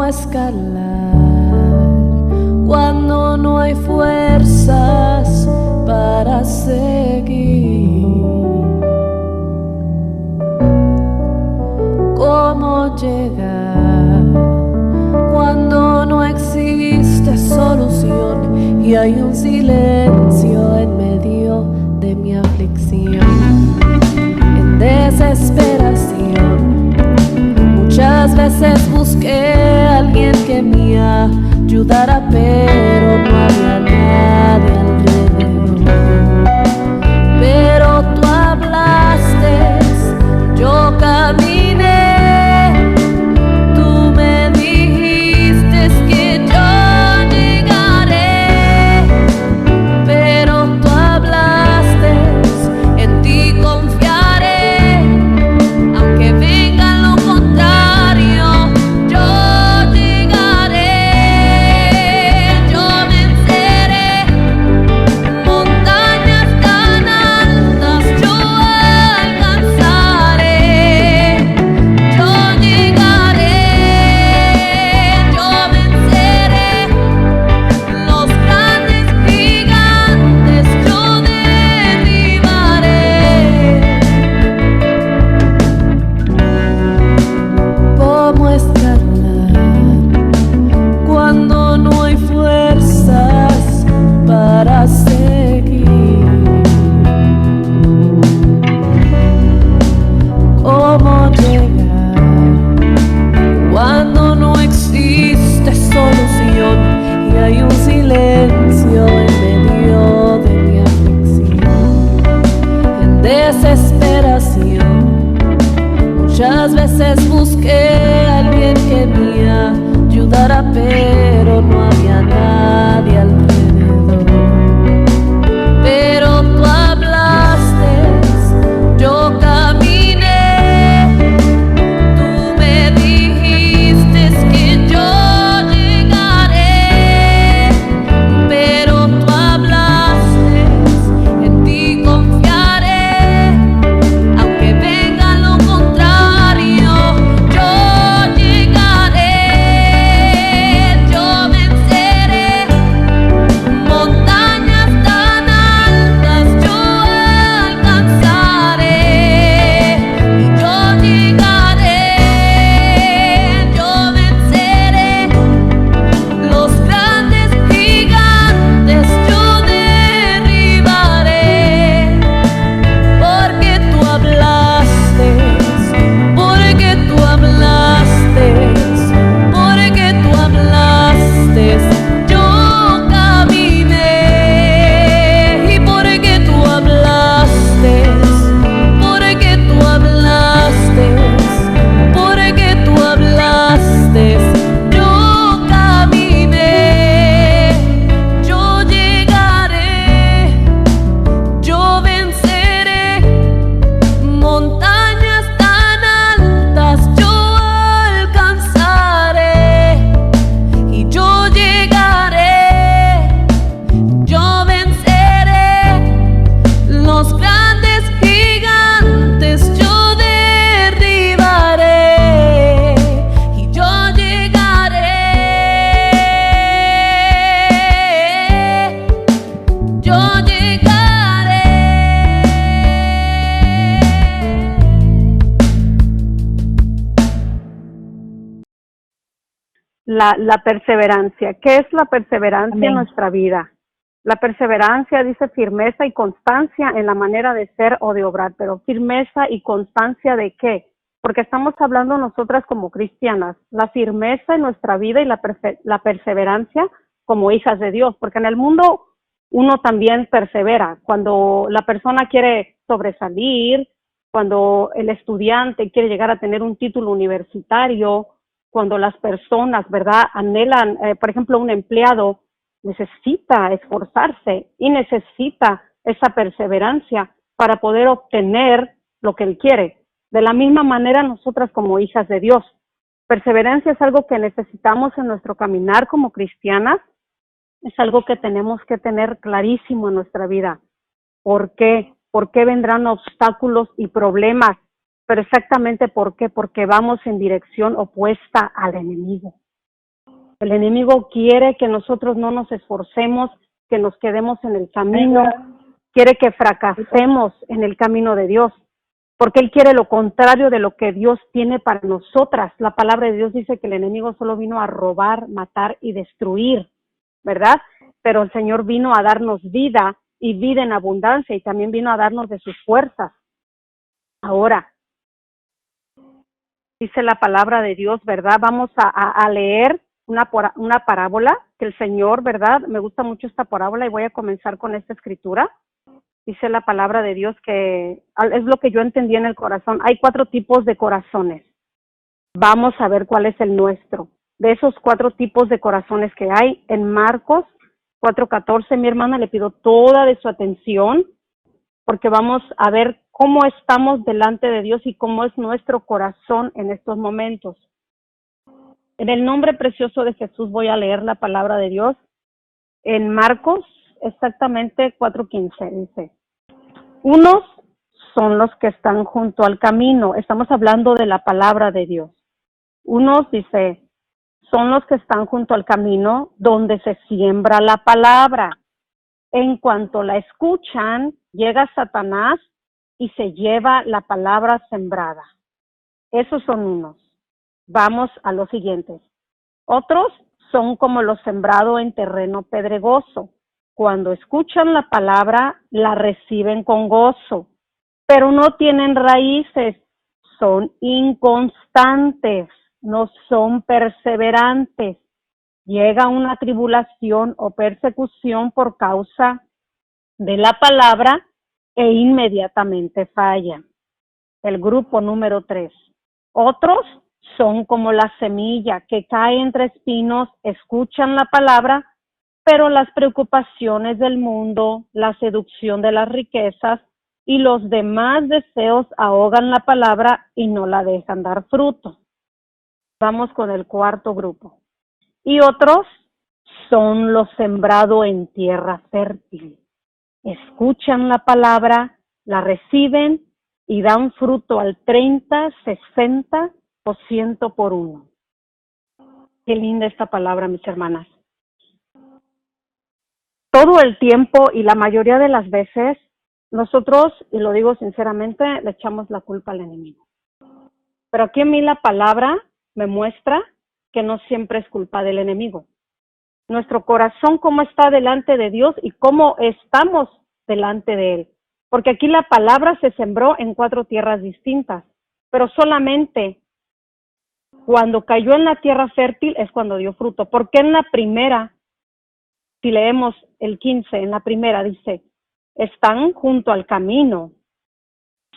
escalar cuando no hay fuerzas para seguir? ¿Cómo llegar cuando no existe solución y hay un silencio en medio de mi aflicción? En desesperación muchas veces busqué a alguien que me ayudara, pero no había nadie alrededor. Pero tú hablaste, yo caminé, tú me dijiste que yo llegaré, pero tú hablaste, en ti confiaré, aunque venga lo contrario, yo llegaré, yo venceré montañas tan altas, yo alcanzaré, yo llegaré, yo venceré los grandes gigantes, yo derribaré. ¿Cómo escalar cuando no hay fuerzas para seguir? ¿Cómo llegar cuando no existe solución y hay un silencio en medio de mi aflicción? En desesperación muchas veces busqué a alguien que me ayudara, pero no había nadie alrededor. Pero tú hablaste, yo caminé, tú me dijiste que yo llegaré, pero tú hablaste, en ti confiaré, aunque venga lo contrario, yo llegaré, yo venceré montañas tan altas, yo alcanzaré, y yo llegaré, yo venceré los grandes gigantes, yo derribaré, porque tú hablaste, porque tú hablaste, porque tú hablaste, yo caminé, y porque tú hablaste, porque tú hablaste, porque tú hablaste, yo caminé, yo llegaré, yo venceré montañas tan altas, yo alcanzaré, y yo llegaré, yo venceré los grandes gigantes, yo derribaré, y yo llegaré, yo llegaré. La perseverancia. ¿Qué es la perseverancia en Amén. nuestra vida? La perseverancia dice firmeza y constancia en la manera de ser o de obrar, pero firmeza y constancia ¿de qué? Porque estamos hablando nosotras como cristianas, la firmeza en nuestra vida y la perseverancia como hijas de Dios, porque en el mundo uno también persevera. Cuando la persona quiere sobresalir, cuando el estudiante quiere llegar a tener un título universitario, cuando las personas, ¿verdad?, anhelan, por ejemplo, un empleado necesita esforzarse y necesita esa perseverancia para poder obtener lo que él quiere. De la misma manera, nosotras como hijas de Dios, perseverancia es algo que necesitamos en nuestro caminar como cristianas, es algo que tenemos que tener clarísimo en nuestra vida. ¿Por qué? ¿Por qué vendrán obstáculos y problemas? Pero exactamente ¿por qué? Porque vamos en dirección opuesta al enemigo. El enemigo quiere que nosotros no nos esforcemos, que nos quedemos en el camino, quiere que fracasemos en el camino de Dios, porque él quiere lo contrario de lo que Dios tiene para nosotras. La palabra de Dios dice que el enemigo solo vino a robar, matar y destruir, ¿verdad? Pero el Señor vino a darnos vida y vida en abundancia, y también vino a darnos de sus fuerzas. Ahora, dice la palabra de Dios, ¿verdad? Vamos a leer una parábola que el Señor, ¿verdad? Me gusta mucho esta parábola y voy a comenzar con esta escritura. Dice la palabra de Dios que es lo que yo entendí en el corazón. Hay 4 tipos de corazones. Vamos a ver cuál es el nuestro. De esos 4 tipos de corazones que hay en Marcos 4:14, mi hermana, le pido toda de su atención, porque vamos a ver cómo estamos delante de Dios y cómo es nuestro corazón en estos momentos. En el nombre precioso de Jesús voy a leer la palabra de Dios en Marcos, exactamente 4:15, dice: unos son los que están junto al camino. Estamos hablando de la palabra de Dios. Unos, dice, son los que están junto al camino donde se siembra la palabra. En cuanto la escuchan, llega Satanás y se lleva la palabra sembrada. Esos son unos. Vamos a los siguientes. Otros son como lo sembrado en terreno pedregoso. Cuando escuchan la palabra, la reciben con gozo, pero no tienen raíces, son inconstantes, no son perseverantes. Llega una tribulación o persecución por causa de la palabra e inmediatamente fallan. El grupo número 3. Otros son como la semilla que cae entre espinos, escuchan la palabra, pero las preocupaciones del mundo, la seducción de las riquezas y los demás deseos ahogan la palabra y no la dejan dar fruto. Vamos con el 4 grupo. Y otros son los sembrados en tierra fértil. Escuchan la palabra, la reciben y dan fruto al 30, 60% por uno. Qué linda esta palabra, mis hermanas. Todo el tiempo y la mayoría de las veces, nosotros, y lo digo sinceramente, le echamos la culpa al enemigo. Pero aquí a mí la palabra me muestra que no siempre es culpa del enemigo. Nuestro corazón, cómo está delante de Dios y cómo estamos delante de Él. Porque aquí la palabra se sembró en 4 tierras distintas, pero solamente cuando cayó en la tierra fértil es cuando dio fruto. Porque en la primera, si leemos el 15, en la primera dice, están junto al camino,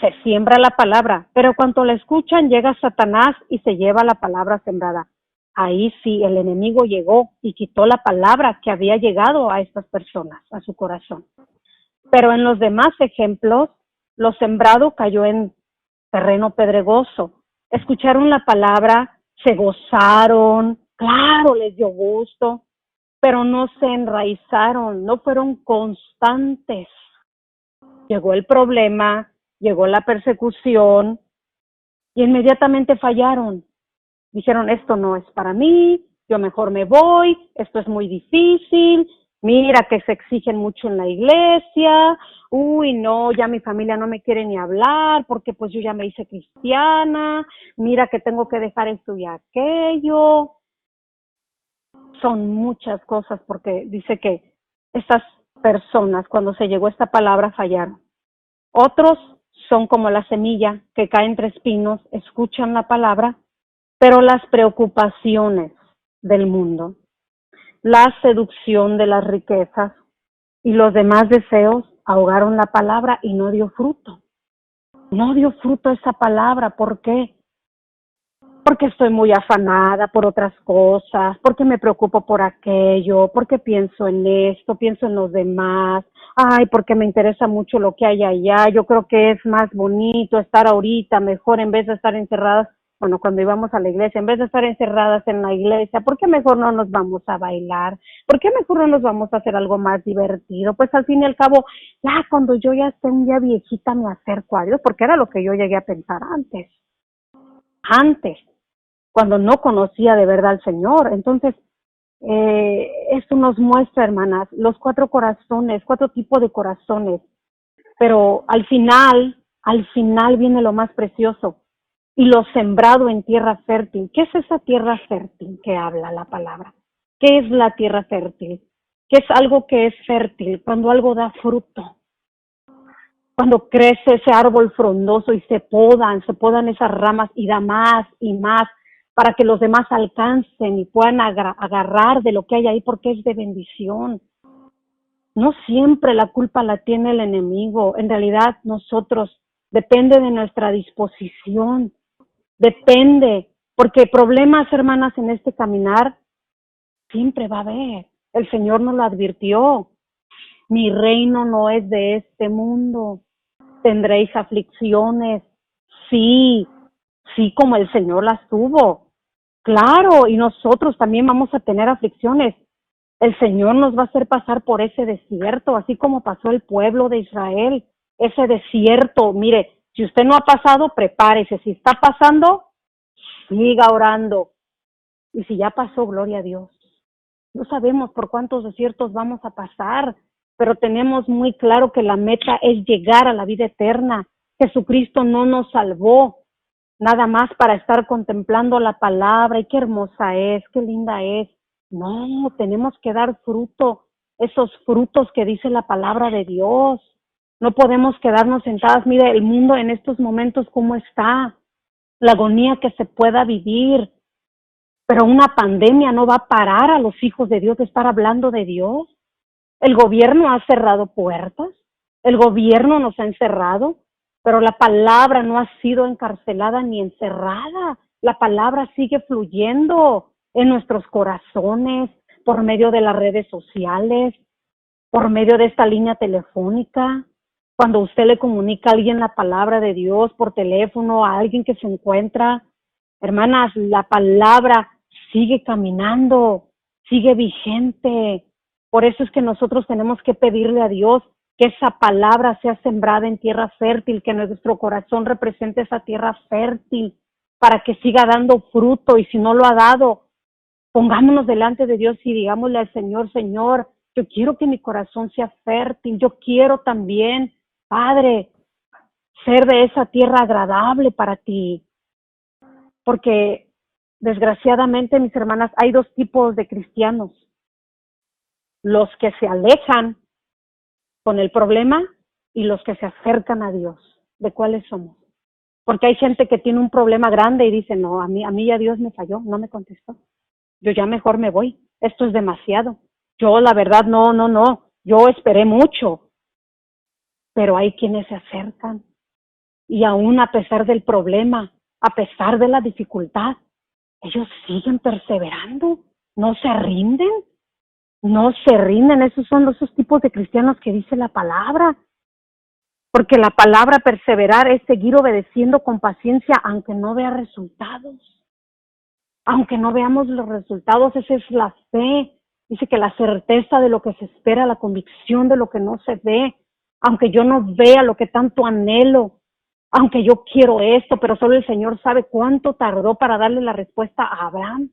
se siembra la palabra, pero cuando la escuchan llega Satanás y se lleva la palabra sembrada. Ahí sí, el enemigo llegó y quitó la palabra que había llegado a estas personas, a su corazón. Pero en los demás ejemplos, lo sembrado cayó en terreno pedregoso. Escucharon la palabra, se gozaron, claro, les dio gusto, pero no se enraizaron, no fueron constantes. Llegó el problema, llegó la persecución y inmediatamente fallaron. Dijeron, esto no es para mí, yo mejor me voy, esto es muy difícil, mira que se exigen mucho en la iglesia, uy, no, ya mi familia no me quiere ni hablar porque pues yo ya me hice cristiana, mira que tengo que dejar esto y aquello. Son muchas cosas porque dice que estas personas, cuando se llegó esta palabra, fallaron. Otros son como la semilla que cae entre espinos, escuchan la palabra, pero las preocupaciones del mundo, la seducción de las riquezas y los demás deseos ahogaron la palabra y no dio fruto. No dio fruto esa palabra. ¿Por qué? Porque estoy muy afanada por otras cosas, porque me preocupo por aquello, porque pienso en esto, pienso en los demás, ay, porque me interesa mucho lo que hay allá, yo creo que es más bonito estar ahorita, mejor en vez de estar encerradas, bueno, cuando íbamos a la iglesia, en vez de estar encerradas en la iglesia, ¿por qué mejor no nos vamos a bailar? ¿Por qué mejor no nos vamos a hacer algo más divertido? Pues al fin y al cabo, ya cuando yo ya esté un día viejita me acerco a Dios, porque era lo que yo llegué a pensar antes, cuando no conocía de verdad al Señor. Entonces, Esto nos muestra, hermanas, los 4 corazones, 4 tipos de corazones. Pero al final viene lo más precioso. Y lo sembrado en tierra fértil. ¿Qué es esa tierra fértil que habla la palabra? ¿Qué es la tierra fértil? ¿Qué es algo que es fértil? Cuando algo da fruto. Cuando crece ese árbol frondoso y se podan esas ramas y da más y más para que los demás alcancen y puedan agarrar de lo que hay ahí porque es de bendición. No siempre la culpa la tiene el enemigo, en realidad nosotros, depende de nuestra disposición, depende, porque problemas, hermanas, en este caminar siempre va a haber. El Señor nos lo advirtió. Mi reino no es de este mundo. Tendréis aflicciones. Sí, sí, como el Señor las tuvo. Claro, y nosotros también vamos a tener aflicciones. El Señor nos va a hacer pasar por ese desierto, así como pasó el pueblo de Israel. Ese desierto, mire, si usted no ha pasado, prepárese. Si está pasando, siga orando. Y si ya pasó, gloria a Dios. No sabemos por cuántos desiertos vamos a pasar, pero tenemos muy claro que la meta es llegar a la vida eterna. Jesucristo no nos salvó nada más para estar contemplando la palabra y qué hermosa es, qué linda es. No, tenemos que dar fruto, esos frutos que dice la palabra de Dios. No podemos quedarnos sentadas. Mire el mundo en estos momentos cómo está, la agonía que se pueda vivir. Pero una pandemia no va a parar a los hijos de Dios de estar hablando de Dios. El gobierno ha cerrado puertas, el gobierno nos ha encerrado, pero la palabra no ha sido encarcelada ni encerrada. La palabra sigue fluyendo en nuestros corazones, por medio de las redes sociales, por medio de esta línea telefónica. Cuando usted le comunica a alguien la palabra de Dios por teléfono, a alguien que se encuentra, hermanas, la palabra sigue caminando, sigue vigente. Por eso es que nosotros tenemos que pedirle a Dios que esa palabra sea sembrada en tierra fértil, que nuestro corazón represente esa tierra fértil para que siga dando fruto. Y si no lo ha dado, pongámonos delante de Dios y digámosle al Señor, Señor, yo quiero que mi corazón sea fértil, yo quiero también, Padre, ser de esa tierra agradable para ti. Porque desgraciadamente, mis hermanas, hay 2 tipos de cristianos. Los que se alejan con el problema y los que se acercan a Dios. ¿De cuáles somos? Porque hay gente que tiene un problema grande y dice, no, a mí ya Dios me falló, no me contestó. Yo ya mejor me voy, esto es demasiado. Yo la verdad no, yo esperé mucho. Pero hay quienes se acercan y aún a pesar del problema, a pesar de la dificultad, ellos siguen perseverando, no se rinden. No se rinden, esos son esos tipos de cristianos que dice la palabra. Porque la palabra perseverar es seguir obedeciendo con paciencia aunque no vea resultados. Aunque no veamos los resultados, esa es la fe. Dice que la certeza de lo que se espera, la convicción de lo que no se ve. Aunque yo no vea lo que tanto anhelo, aunque yo quiero esto, pero solo el Señor sabe cuánto tardó para darle la respuesta a Abraham.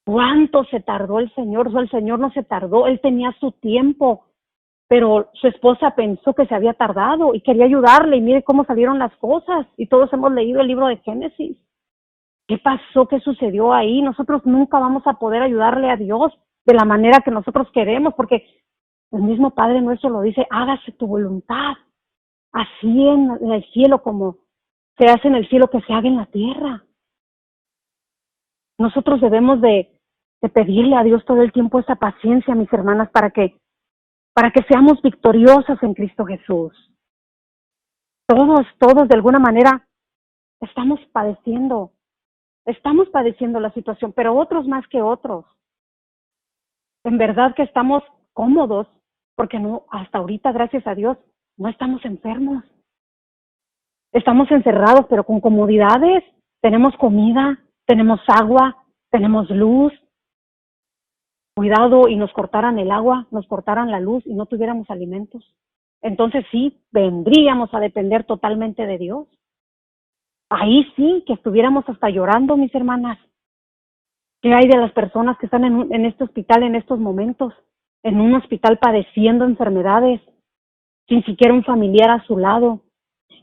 ¿Cuánto se tardó el Señor? O sea, el Señor no se tardó, Él tenía su tiempo, pero su esposa pensó que se había tardado y quería ayudarle y mire cómo salieron las cosas y todos hemos leído el libro de Génesis. ¿Qué pasó? ¿Qué sucedió ahí? Nosotros nunca vamos a poder ayudarle a Dios de la manera que nosotros queremos porque el mismo Padre nuestro lo dice, hágase tu voluntad, así en el cielo como se hace en el cielo que se haga en la tierra. Nosotros debemos de pedirle a Dios todo el tiempo esa paciencia, mis hermanas, para que seamos victoriosas en Cristo Jesús. Todos de alguna manera estamos padeciendo la situación, pero otros más que otros. En verdad que estamos cómodos, porque no, hasta ahorita, gracias a Dios, no estamos enfermos. Estamos encerrados, pero con comodidades. Tenemos comida, tenemos agua, tenemos luz. Cuidado y nos cortaran el agua, nos cortaran la luz y no tuviéramos alimentos. Entonces sí, vendríamos a depender totalmente de Dios. Ahí sí, que estuviéramos hasta llorando, mis hermanas. ¿Qué hay de las personas que están en este hospital en estos momentos? En un hospital padeciendo enfermedades, sin siquiera un familiar a su lado.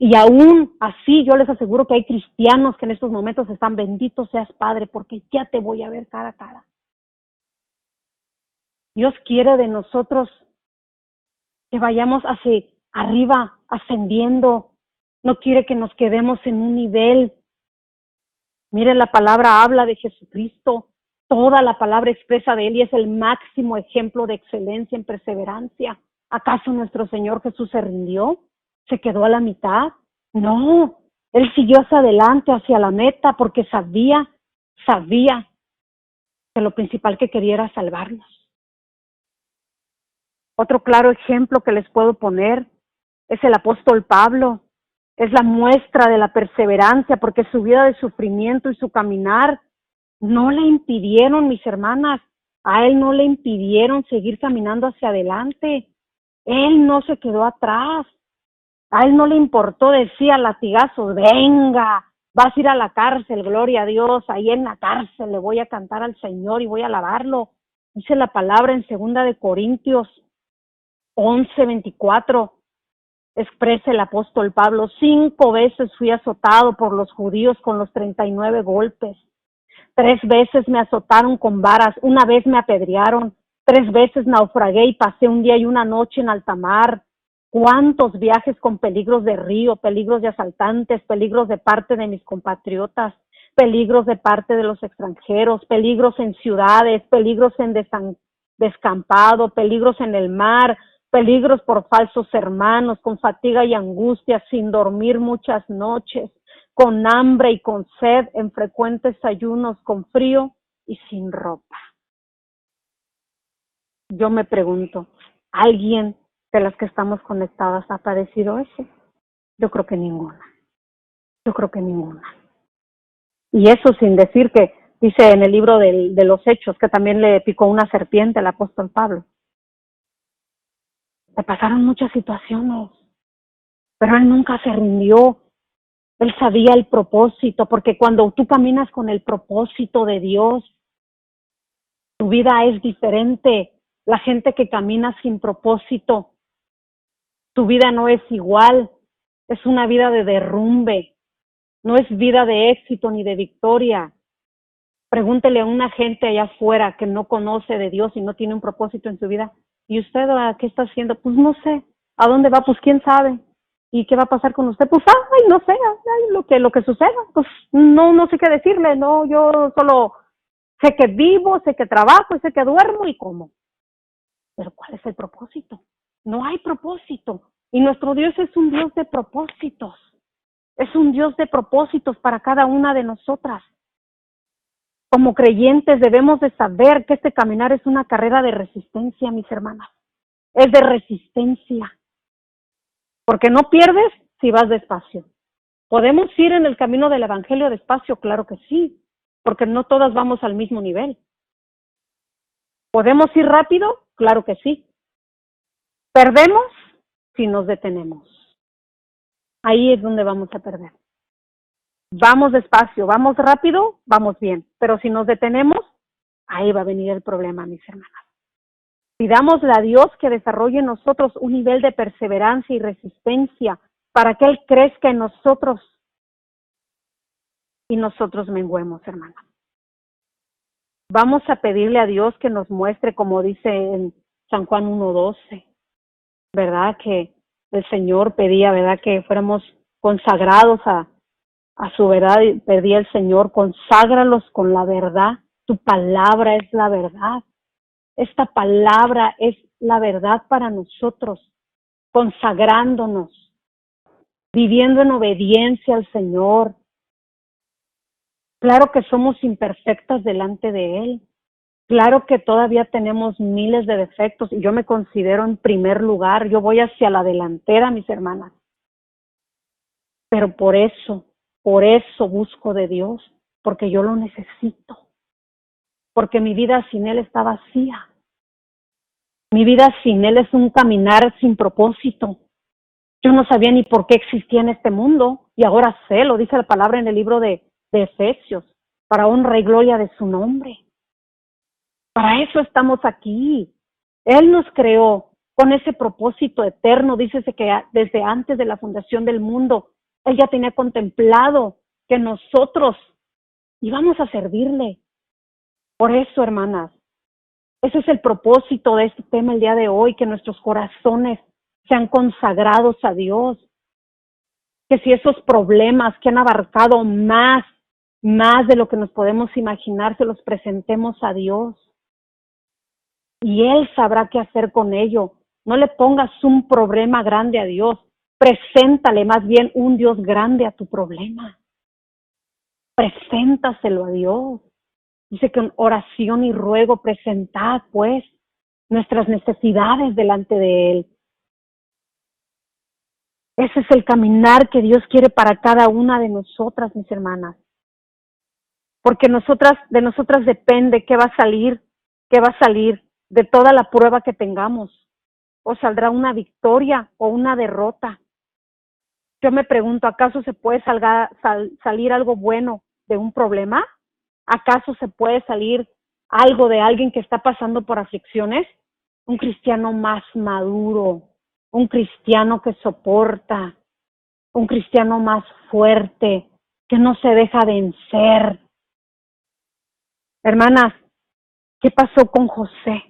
Y aún así yo les aseguro que hay cristianos que en estos momentos están, bendito seas Padre, porque ya te voy a ver cara a cara. Dios quiere de nosotros que vayamos hacia arriba, ascendiendo. No quiere que nos quedemos en un nivel. Mire, la palabra habla de Jesucristo. Toda la palabra expresa de Él y es el máximo ejemplo de excelencia en perseverancia. ¿Acaso nuestro Señor Jesús se rindió? ¿Se quedó a la mitad? No, Él siguió hacia adelante, hacia la meta, porque sabía que lo principal que quería era salvarnos. Otro claro ejemplo que les puedo poner es el apóstol Pablo. Es la muestra de la perseverancia, porque su vida de sufrimiento y su caminar no le impidieron, mis hermanas, a él no le impidieron seguir caminando hacia adelante. Él no se quedó atrás. A él no le importó, decía latigazos, venga, vas a ir a la cárcel, gloria a Dios, ahí en la cárcel le voy a cantar al Señor y voy a alabarlo. Dice la palabra en 2 Corintios 11:24, expresa el apóstol Pablo: 5 veces fui azotado por los judíos con los 39 golpes. 3 veces me azotaron con varas, 1 vez me apedrearon, 3 veces naufragué y pasé un día y una noche en alta mar. ¿Cuántos viajes con peligros de río, peligros de asaltantes, peligros de parte de mis compatriotas, peligros de parte de los extranjeros, peligros en ciudades, peligros en descampado, peligros en el mar, peligros por falsos hermanos, con fatiga y angustia, sin dormir muchas noches, con hambre y con sed, en frecuentes ayunos, con frío y sin ropa? Yo me pregunto, ¿alguien de las que estamos conectadas ha padecido eso? Yo creo que ninguna. Y eso sin decir que, dice en el libro de los Hechos, que también le picó una serpiente al apóstol Pablo. Le pasaron muchas situaciones, pero él nunca se rindió. Él sabía el propósito, porque cuando tú caminas con el propósito de Dios, tu vida es diferente. La gente que camina sin propósito, tu vida no es igual. Es una vida de derrumbe. No es vida de éxito ni de victoria. Pregúntele a una gente allá afuera que no conoce de Dios y no tiene un propósito en su vida: ¿y usted qué está haciendo? Pues no sé. ¿A dónde va? Pues quién sabe. ¿Y qué va a pasar con usted? Pues no sé, lo que suceda. Pues no sé qué decirle. No, yo solo sé que vivo, sé que trabajo, sé que duermo y como. Pero ¿cuál es el propósito? No hay propósito. Y nuestro Dios es un Dios de propósitos. Es un Dios de propósitos para cada una de nosotras. Como creyentes debemos de saber que este caminar es una carrera de resistencia, mis hermanas. Es de resistencia. Porque no pierdes si vas despacio. ¿Podemos ir en el camino del evangelio despacio? Claro que sí, porque no todas vamos al mismo nivel. ¿Podemos ir rápido? Claro que sí. Perdemos si nos detenemos. Ahí es donde vamos a perder. Vamos despacio, vamos rápido, vamos bien. Pero si nos detenemos, ahí va a venir el problema, mis hermanas. Pidámosle a Dios que desarrolle en nosotros un nivel de perseverancia y resistencia para que Él crezca en nosotros y nosotros menguemos, hermanas. Vamos a pedirle a Dios que nos muestre, como dice en San Juan 1:12, ¿verdad? Que el Señor pedía, ¿verdad? Que fuéramos consagrados a su verdad. Y pedía el Señor: conságralos con la verdad. Tu palabra es la verdad. Esta palabra es la verdad para nosotros, consagrándonos, viviendo en obediencia al Señor. Claro que somos imperfectas delante de Él. Claro que todavía tenemos miles de defectos y yo me considero en primer lugar. Yo voy hacia la delantera, mis hermanas. Pero por eso busco de Dios, porque yo lo necesito. Porque mi vida sin Él está vacía. Mi vida sin Él es un caminar sin propósito. Yo no sabía ni por qué existía en este mundo y ahora sé, lo dice la palabra en el libro de Efesios, para honra y gloria de su nombre. Para eso estamos aquí. Él nos creó con ese propósito eterno. Dícese que desde antes de la fundación del mundo, Él ya tenía contemplado que nosotros íbamos a servirle. Por eso, hermanas, ese es el propósito de este tema el día de hoy, que nuestros corazones sean consagrados a Dios. Que si esos problemas que han abarcado más de lo que nos podemos imaginar, se los presentemos a Dios. Y Él sabrá qué hacer con ello. No le pongas un problema grande a Dios. Preséntale más bien un Dios grande a tu problema. Preséntaselo a Dios. Dice que en oración y ruego presentad, pues, nuestras necesidades delante de Él. Ese es el caminar que Dios quiere para cada una de nosotras, mis hermanas. Porque de nosotras depende qué va a salir de toda la prueba que tengamos. O saldrá una victoria o una derrota. Yo me pregunto, ¿acaso se puede salir algo bueno de un problema? ¿Acaso se puede salir algo de alguien que está pasando por aflicciones? Un cristiano más maduro, un cristiano que soporta, un cristiano más fuerte, que no se deja vencer. Hermanas, ¿qué pasó con José,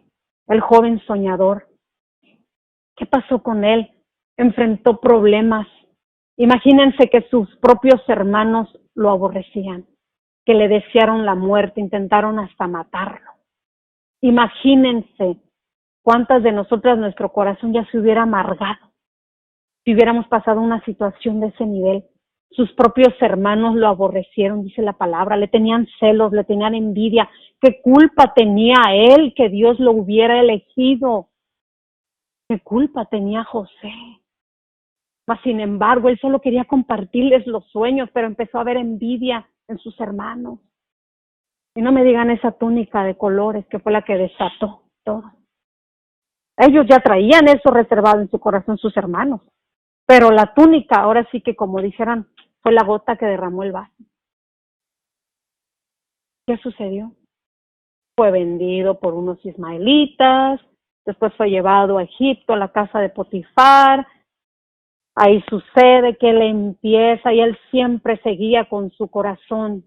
el joven soñador? ¿Qué pasó con él? Enfrentó problemas. Imagínense que sus propios hermanos lo aborrecían, que le desearon la muerte, intentaron hasta matarlo. Imagínense cuántas de nosotras nuestro corazón ya se hubiera amargado si hubiéramos pasado una situación de ese nivel. Sus propios hermanos lo aborrecieron, dice la palabra, le tenían celos, le tenían envidia. ¿Qué culpa tenía él que Dios lo hubiera elegido? ¿Qué culpa tenía José? Mas, sin embargo, él solo quería compartirles los sueños, pero empezó a haber envidia en sus hermanos. Y no me digan esa túnica de colores que fue la que desató todo. Ellos ya traían eso reservado en su corazón, sus hermanos. Pero la túnica, ahora sí que como dijeran, fue la gota que derramó el vaso. ¿Qué sucedió? Fue vendido por unos ismaelitas, después fue llevado a Egipto, a la casa de Potifar. Ahí sucede que él empieza y él siempre seguía con su corazón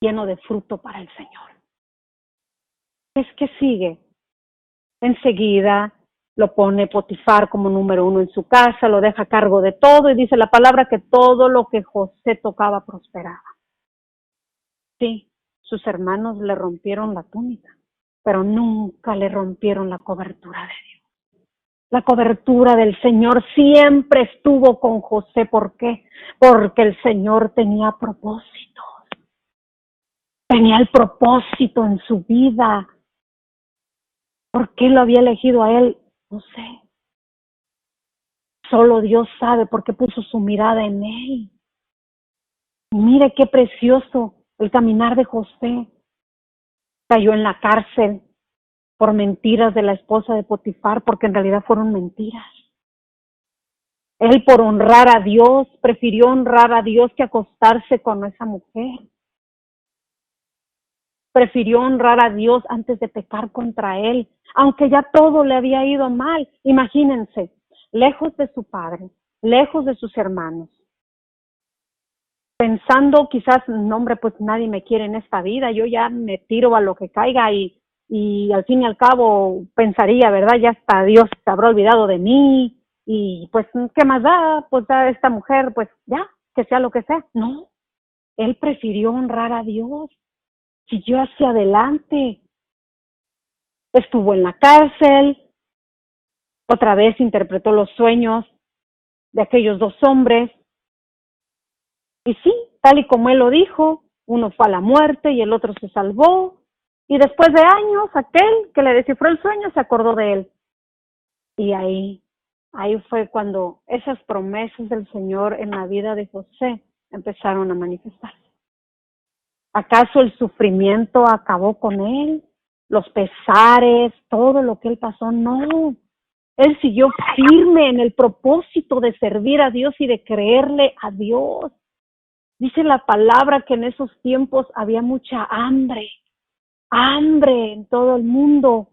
lleno de fruto para el Señor. Es que sigue. Enseguida lo pone Potifar como número 1 en su casa, lo deja a cargo de todo y dice la palabra que todo lo que José tocaba prosperaba. Sí, sus hermanos le rompieron la túnica, pero nunca le rompieron la cobertura de Dios. La cobertura del Señor siempre estuvo con José. ¿Por qué? Porque el Señor tenía propósitos. Tenía el propósito en su vida. ¿Por qué lo había elegido a él? No sé. Solo Dios sabe por qué puso su mirada en él. Y mire qué precioso el caminar de José. Cayó en la cárcel por mentiras de la esposa de Potifar, porque en realidad fueron mentiras. Él, por honrar a Dios, prefirió honrar a Dios que acostarse con esa mujer. Prefirió honrar a Dios antes de pecar contra él, aunque ya todo le había ido mal. Imagínense, lejos de su padre, lejos de sus hermanos, pensando quizás, no hombre, pues nadie me quiere en esta vida, yo ya me tiro a lo que caiga y al fin y al cabo pensaría, ¿verdad? Ya hasta Dios se habrá olvidado de mí y pues, ¿qué más da? Pues da esta mujer, pues ya, que sea lo que sea. No, él prefirió honrar a Dios, siguió hacia adelante, estuvo en la cárcel, otra vez interpretó los sueños de aquellos dos hombres, y sí, tal y como él lo dijo, uno fue a la muerte y el otro se salvó, y después de años, aquel que le descifró el sueño se acordó de él. Y ahí fue cuando esas promesas del Señor en la vida de José empezaron a manifestarse. ¿Acaso el sufrimiento acabó con él? Los pesares, todo lo que él pasó, no. Él siguió firme en el propósito de servir a Dios y de creerle a Dios. Dice la palabra que en esos tiempos había mucha hambre hambre en todo el mundo.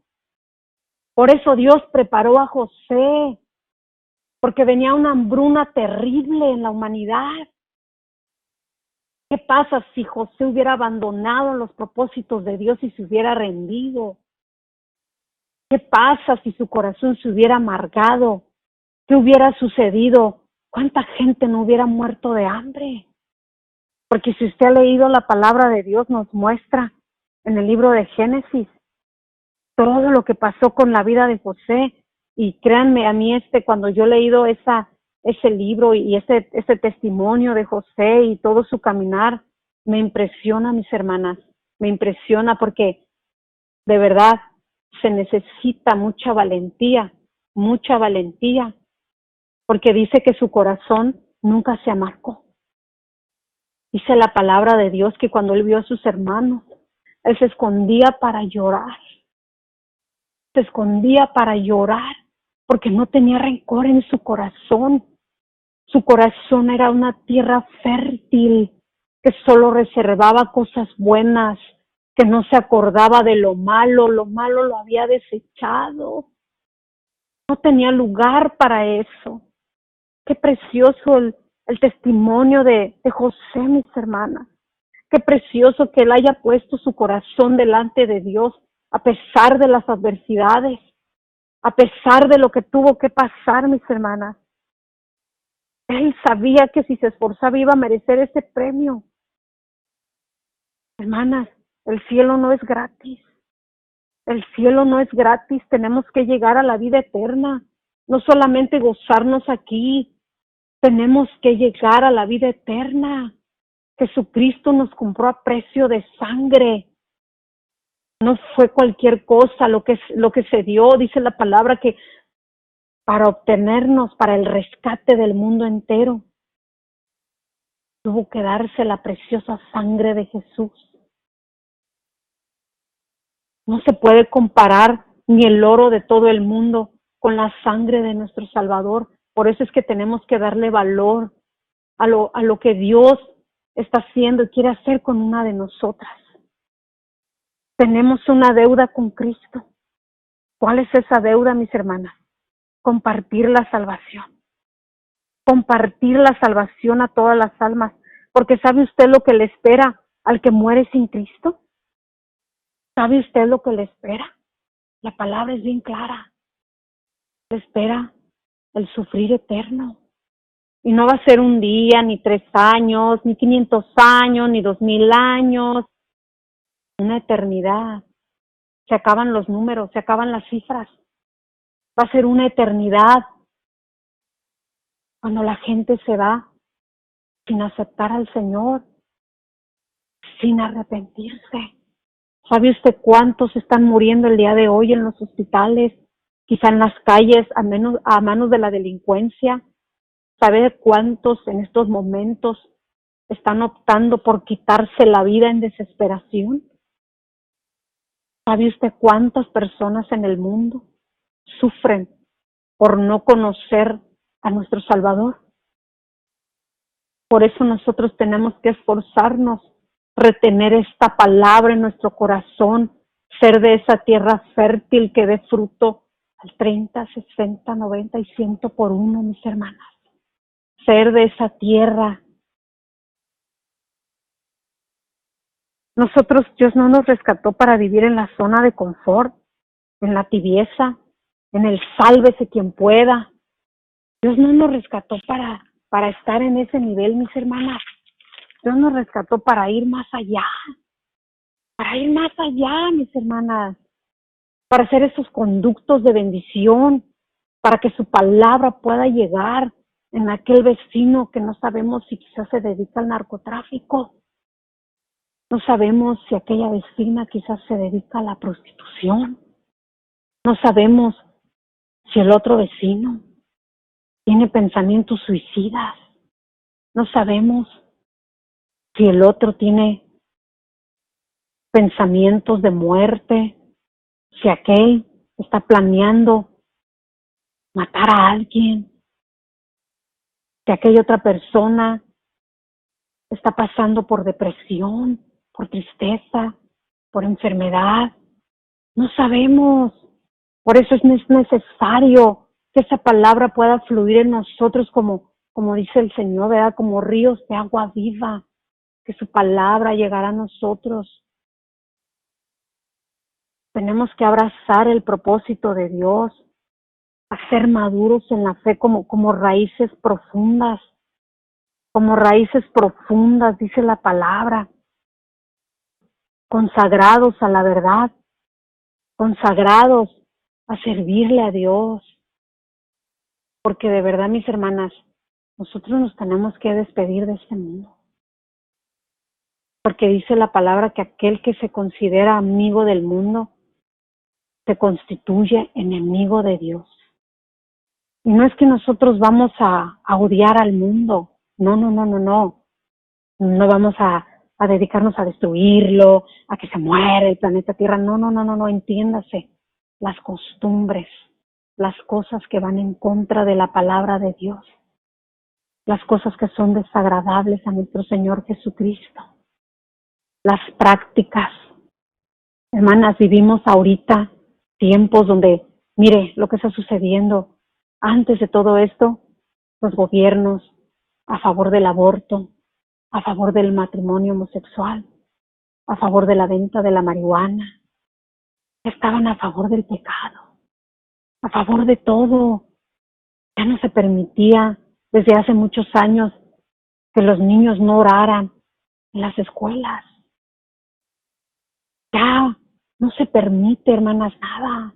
Por eso Dios preparó a José, porque venía una hambruna terrible en la humanidad. ¿Qué pasa si José hubiera abandonado los propósitos de Dios y se hubiera rendido? ¿Qué pasa si su corazón se hubiera amargado? ¿Qué hubiera sucedido? ¿Cuánta gente no hubiera muerto de hambre? Porque si usted ha leído la palabra de Dios, nos muestra en el libro de Génesis todo lo que pasó con la vida de José. Y créanme, a mí cuando yo he leído ese libro y ese testimonio de José y todo su caminar, me impresiona, mis hermanas, me impresiona porque de verdad se necesita mucha valentía, porque dice que su corazón nunca se amargó. Dice la palabra de Dios que cuando él vio a sus hermanos, él se escondía para llorar. Se escondía para llorar porque no tenía rencor en su corazón. Su corazón era una tierra fértil que solo reservaba cosas buenas, que no se acordaba de lo malo lo había desechado. No tenía lugar para eso. Qué precioso el testimonio de José, mis hermanas. Qué precioso que él haya puesto su corazón delante de Dios a pesar de las adversidades, a pesar de lo que tuvo que pasar, mis hermanas. Él sabía que si se esforzaba iba a merecer ese premio. Hermanas, el cielo no es gratis. El cielo no es gratis. Tenemos que llegar a la vida eterna. No solamente gozarnos aquí. Tenemos que llegar a la vida eterna. Jesucristo nos compró a precio de sangre. No fue cualquier cosa lo que se dio. Dice la palabra que para obtenernos, para el rescate del mundo entero, tuvo que darse la preciosa sangre de Jesús. No se puede comparar ni el oro de todo el mundo con la sangre de nuestro Salvador. Por eso es que tenemos que darle valor a lo que Dios está haciendo y quiere hacer con una de nosotras. Tenemos una deuda con Cristo. ¿Cuál es esa deuda, mis hermanas? Compartir la salvación. Compartir la salvación a todas las almas. Porque ¿sabe usted lo que le espera al que muere sin Cristo? ¿Sabe usted lo que le espera? La palabra es bien clara. Le espera el sufrir eterno. Y no va a ser un día, ni 3 años, ni 500 años, ni 2000 años. Una eternidad. Se acaban los números, se acaban las cifras. Va a ser una eternidad. Cuando la gente se va sin aceptar al Señor, sin arrepentirse. ¿Sabe usted cuántos están muriendo el día de hoy en los hospitales? Quizá en las calles a manos de la delincuencia. ¿Sabe cuántos en estos momentos están optando por quitarse la vida en desesperación? ¿Sabe usted cuántas personas en el mundo sufren por no conocer a nuestro Salvador? Por eso nosotros tenemos que esforzarnos, retener esta palabra en nuestro corazón, ser de esa tierra fértil que dé fruto al 30, 60, 90 y 100 por uno, mis hermanas. Ser de esa tierra. Nosotros, Dios no nos rescató para vivir en la zona de confort, en la tibieza, en el sálvese quien pueda. Dios no nos rescató para estar en ese nivel, mis hermanas. Dios nos rescató para ir más allá, mis hermanas, para hacer esos conductos de bendición, para que su palabra pueda llegar en aquel vecino que no sabemos si quizás se dedica al narcotráfico. No sabemos si aquella vecina quizás se dedica a la prostitución. No sabemos si el otro vecino tiene pensamientos suicidas. No sabemos si el otro tiene pensamientos de muerte, si aquel está planeando matar a alguien, si aquella otra persona está pasando por depresión, por tristeza, por enfermedad. No sabemos. Por eso es necesario que esa palabra pueda fluir en nosotros como dice el Señor, ¿verdad? Como ríos de agua viva, que su palabra llegará a nosotros. Tenemos que abrazar el propósito de Dios, a ser maduros en la fe como raíces profundas, dice la palabra, consagrados a la verdad, consagrados a servirle a Dios. Porque de verdad, mis hermanas, nosotros nos tenemos que despedir de este mundo. Porque dice la palabra que aquel que se considera amigo del mundo se constituye enemigo de Dios. Y no es que nosotros vamos a odiar al mundo. No. No vamos a dedicarnos a destruirlo, a que se muera el planeta Tierra. No. Entiéndase. Las costumbres, las cosas que van en contra de la palabra de Dios, las cosas que son desagradables a nuestro Señor Jesucristo, las prácticas. Hermanas, vivimos ahorita tiempos donde, mire lo que está sucediendo. Antes de todo esto, los gobiernos a favor del aborto, a favor del matrimonio homosexual, a favor de la venta de la marihuana, estaban a favor del pecado, a favor de todo. Ya no se permitía desde hace muchos años que los niños no oraran en las escuelas. Ya no se permite, hermanas, nada,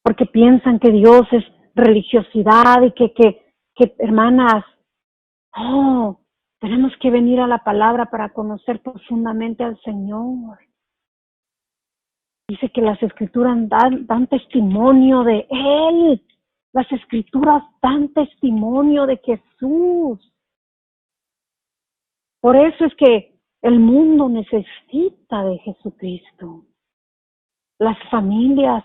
porque piensan que Dios es religiosidad y que hermanas, no, tenemos que venir a la palabra para conocer profundamente al Señor. Dice que las escrituras dan testimonio de Él. Las escrituras dan testimonio de Jesús. Por eso es que el mundo necesita de Jesucristo. Las familias,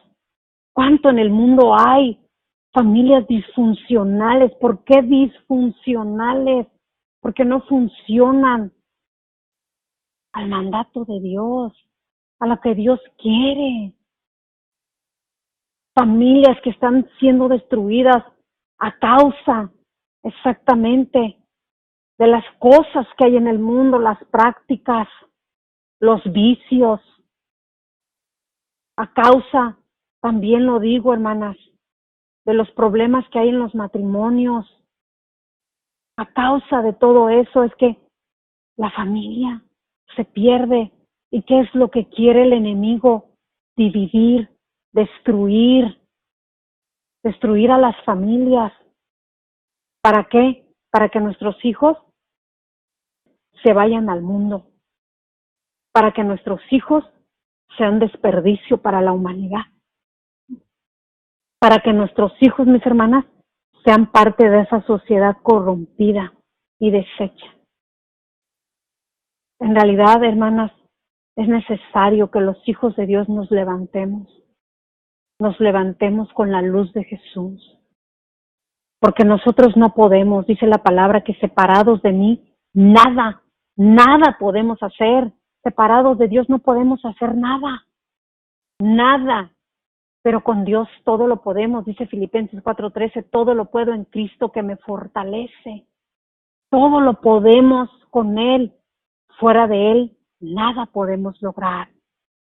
¿cuánto en el mundo hay? Familias disfuncionales. ¿Por qué disfuncionales? Porque no funcionan al mandato de Dios, a lo que Dios quiere. Familias que están siendo destruidas a causa exactamente de las cosas que hay en el mundo, las prácticas, los vicios. A causa, también lo digo, hermanas, de los problemas que hay en los matrimonios. A causa de todo eso es que la familia se pierde. ¿Y qué es lo que quiere el enemigo? Dividir, destruir a las familias. ¿Para qué? Para que nuestros hijos se vayan al mundo. Para que nuestros hijos sean desperdicio para la humanidad. Para que nuestros hijos, mis hermanas, sean parte de esa sociedad corrompida y deshecha. En realidad, hermanas, es necesario que los hijos de Dios nos levantemos con la luz de Jesús. Porque nosotros no podemos, dice la palabra, que separados de mí, nada podemos hacer. Separados de Dios no podemos hacer nada. Pero con Dios todo lo podemos, dice Filipenses 4:13, todo lo puedo en Cristo que me fortalece. Todo lo podemos con Él. Fuera de Él, nada podemos lograr.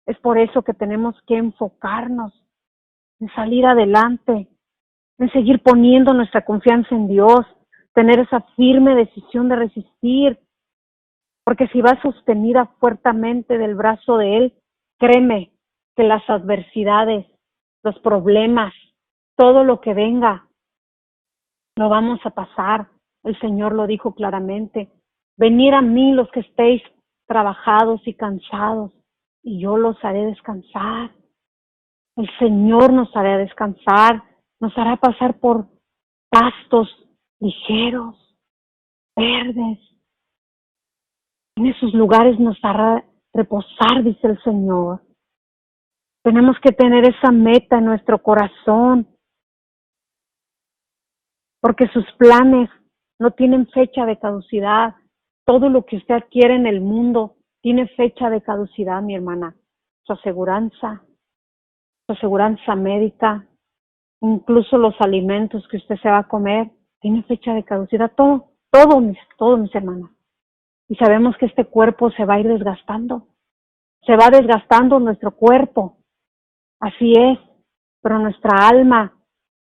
Es por eso que tenemos que enfocarnos en salir adelante, en seguir poniendo nuestra confianza en Dios, tener esa firme decisión de resistir, porque si vas sostenida fuertemente del brazo de Él, créeme que las adversidades, los problemas, todo lo que venga, lo vamos a pasar. El Señor lo dijo claramente: venid a mí los que estéis trabajados y cansados, y yo los haré descansar. El Señor nos hará descansar, nos hará pasar por pastos ligeros, verdes. En esos lugares nos hará reposar, dice el Señor. Tenemos que tener esa meta en nuestro corazón, porque sus planes no tienen fecha de caducidad. Todo lo que usted quiere en el mundo tiene fecha de caducidad, mi hermana. Su aseguranza médica, incluso los alimentos que usted se va a comer, tiene fecha de caducidad, todo mis hermanas. Y sabemos que este cuerpo se va a ir desgastando. Se va desgastando nuestro cuerpo. Así es. Pero nuestra alma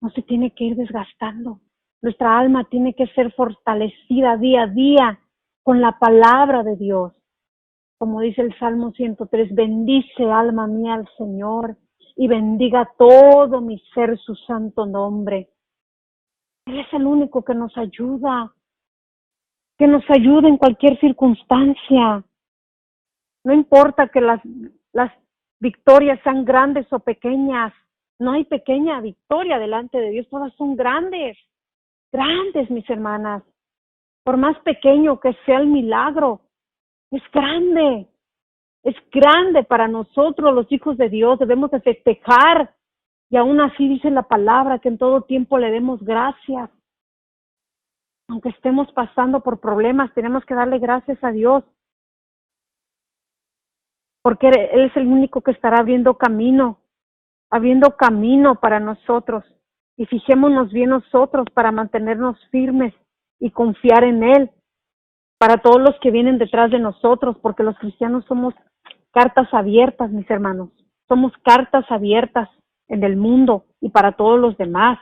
no se tiene que ir desgastando. Nuestra alma tiene que ser fortalecida día a día con la palabra de Dios. Como dice el Salmo 103, bendice alma mía al Señor y bendiga todo mi ser su santo nombre. Él es el único que nos ayuda en cualquier circunstancia. No importa que las victorias sean grandes o pequeñas, no hay pequeña victoria delante de Dios, todas son grandes, mis hermanas. Por más pequeño que sea el milagro, es grande para nosotros los hijos de Dios, debemos de festejar, y aún así dice la palabra que en todo tiempo le demos gracias. Aunque estemos pasando por problemas, tenemos que darle gracias a Dios, porque Él es el único que estará abriendo camino para nosotros. Y fijémonos bien nosotros para mantenernos firmes y confiar en Él, para todos los que vienen detrás de nosotros, porque los cristianos somos cartas abiertas, mis hermanos. Somos cartas abiertas en el mundo y para todos los demás.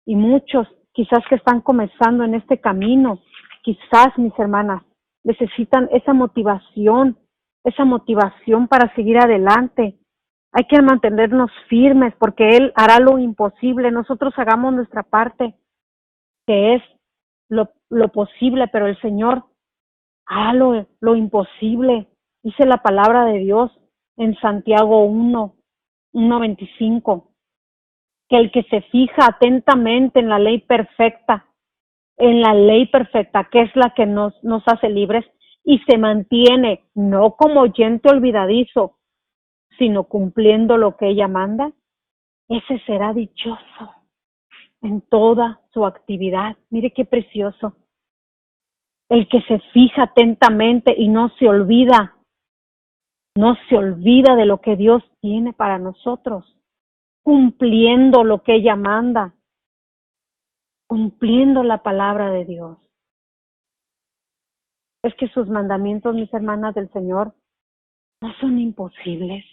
Y muchos, quizás que están comenzando en este camino, quizás, mis hermanas, necesitan esa motivación para seguir adelante. Hay que mantenernos firmes porque Él hará lo imposible. Nosotros hagamos nuestra parte, que es lo posible, pero el Señor hará lo imposible. Dice la palabra de Dios en Santiago 1:25, que el que se fija atentamente en la ley perfecta, que es la que nos hace libres, y se mantiene no como oyente olvidadizo, sino cumpliendo lo que ella manda, ese será dichoso en toda su actividad. Mire qué precioso. El que se fija atentamente y no se olvida de lo que Dios tiene para nosotros, cumpliendo lo que ella manda, cumpliendo la palabra de Dios. Es que sus mandamientos, mis hermanas del Señor, no son imposibles.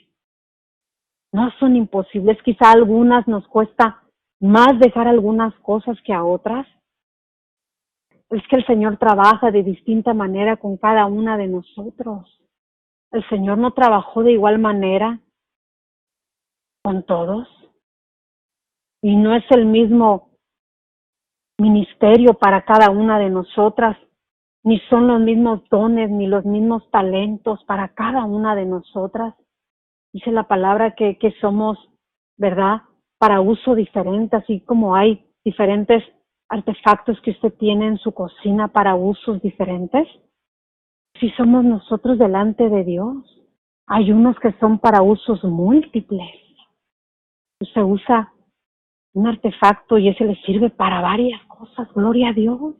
Quizá a algunas nos cuesta más dejar algunas cosas que a otras. Es que el Señor trabaja de distinta manera con cada una de nosotros. El Señor no trabajó de igual manera con todos. Y no es el mismo ministerio para cada una de nosotras, ni son los mismos dones, ni los mismos talentos para cada una de nosotras. Dice la palabra que somos, ¿verdad?, para uso diferente, así como hay diferentes artefactos que usted tiene en su cocina para usos diferentes. Si somos nosotros delante de Dios, hay unos que son para usos múltiples. Usted usa un artefacto y ese le sirve para varias cosas, gloria a Dios.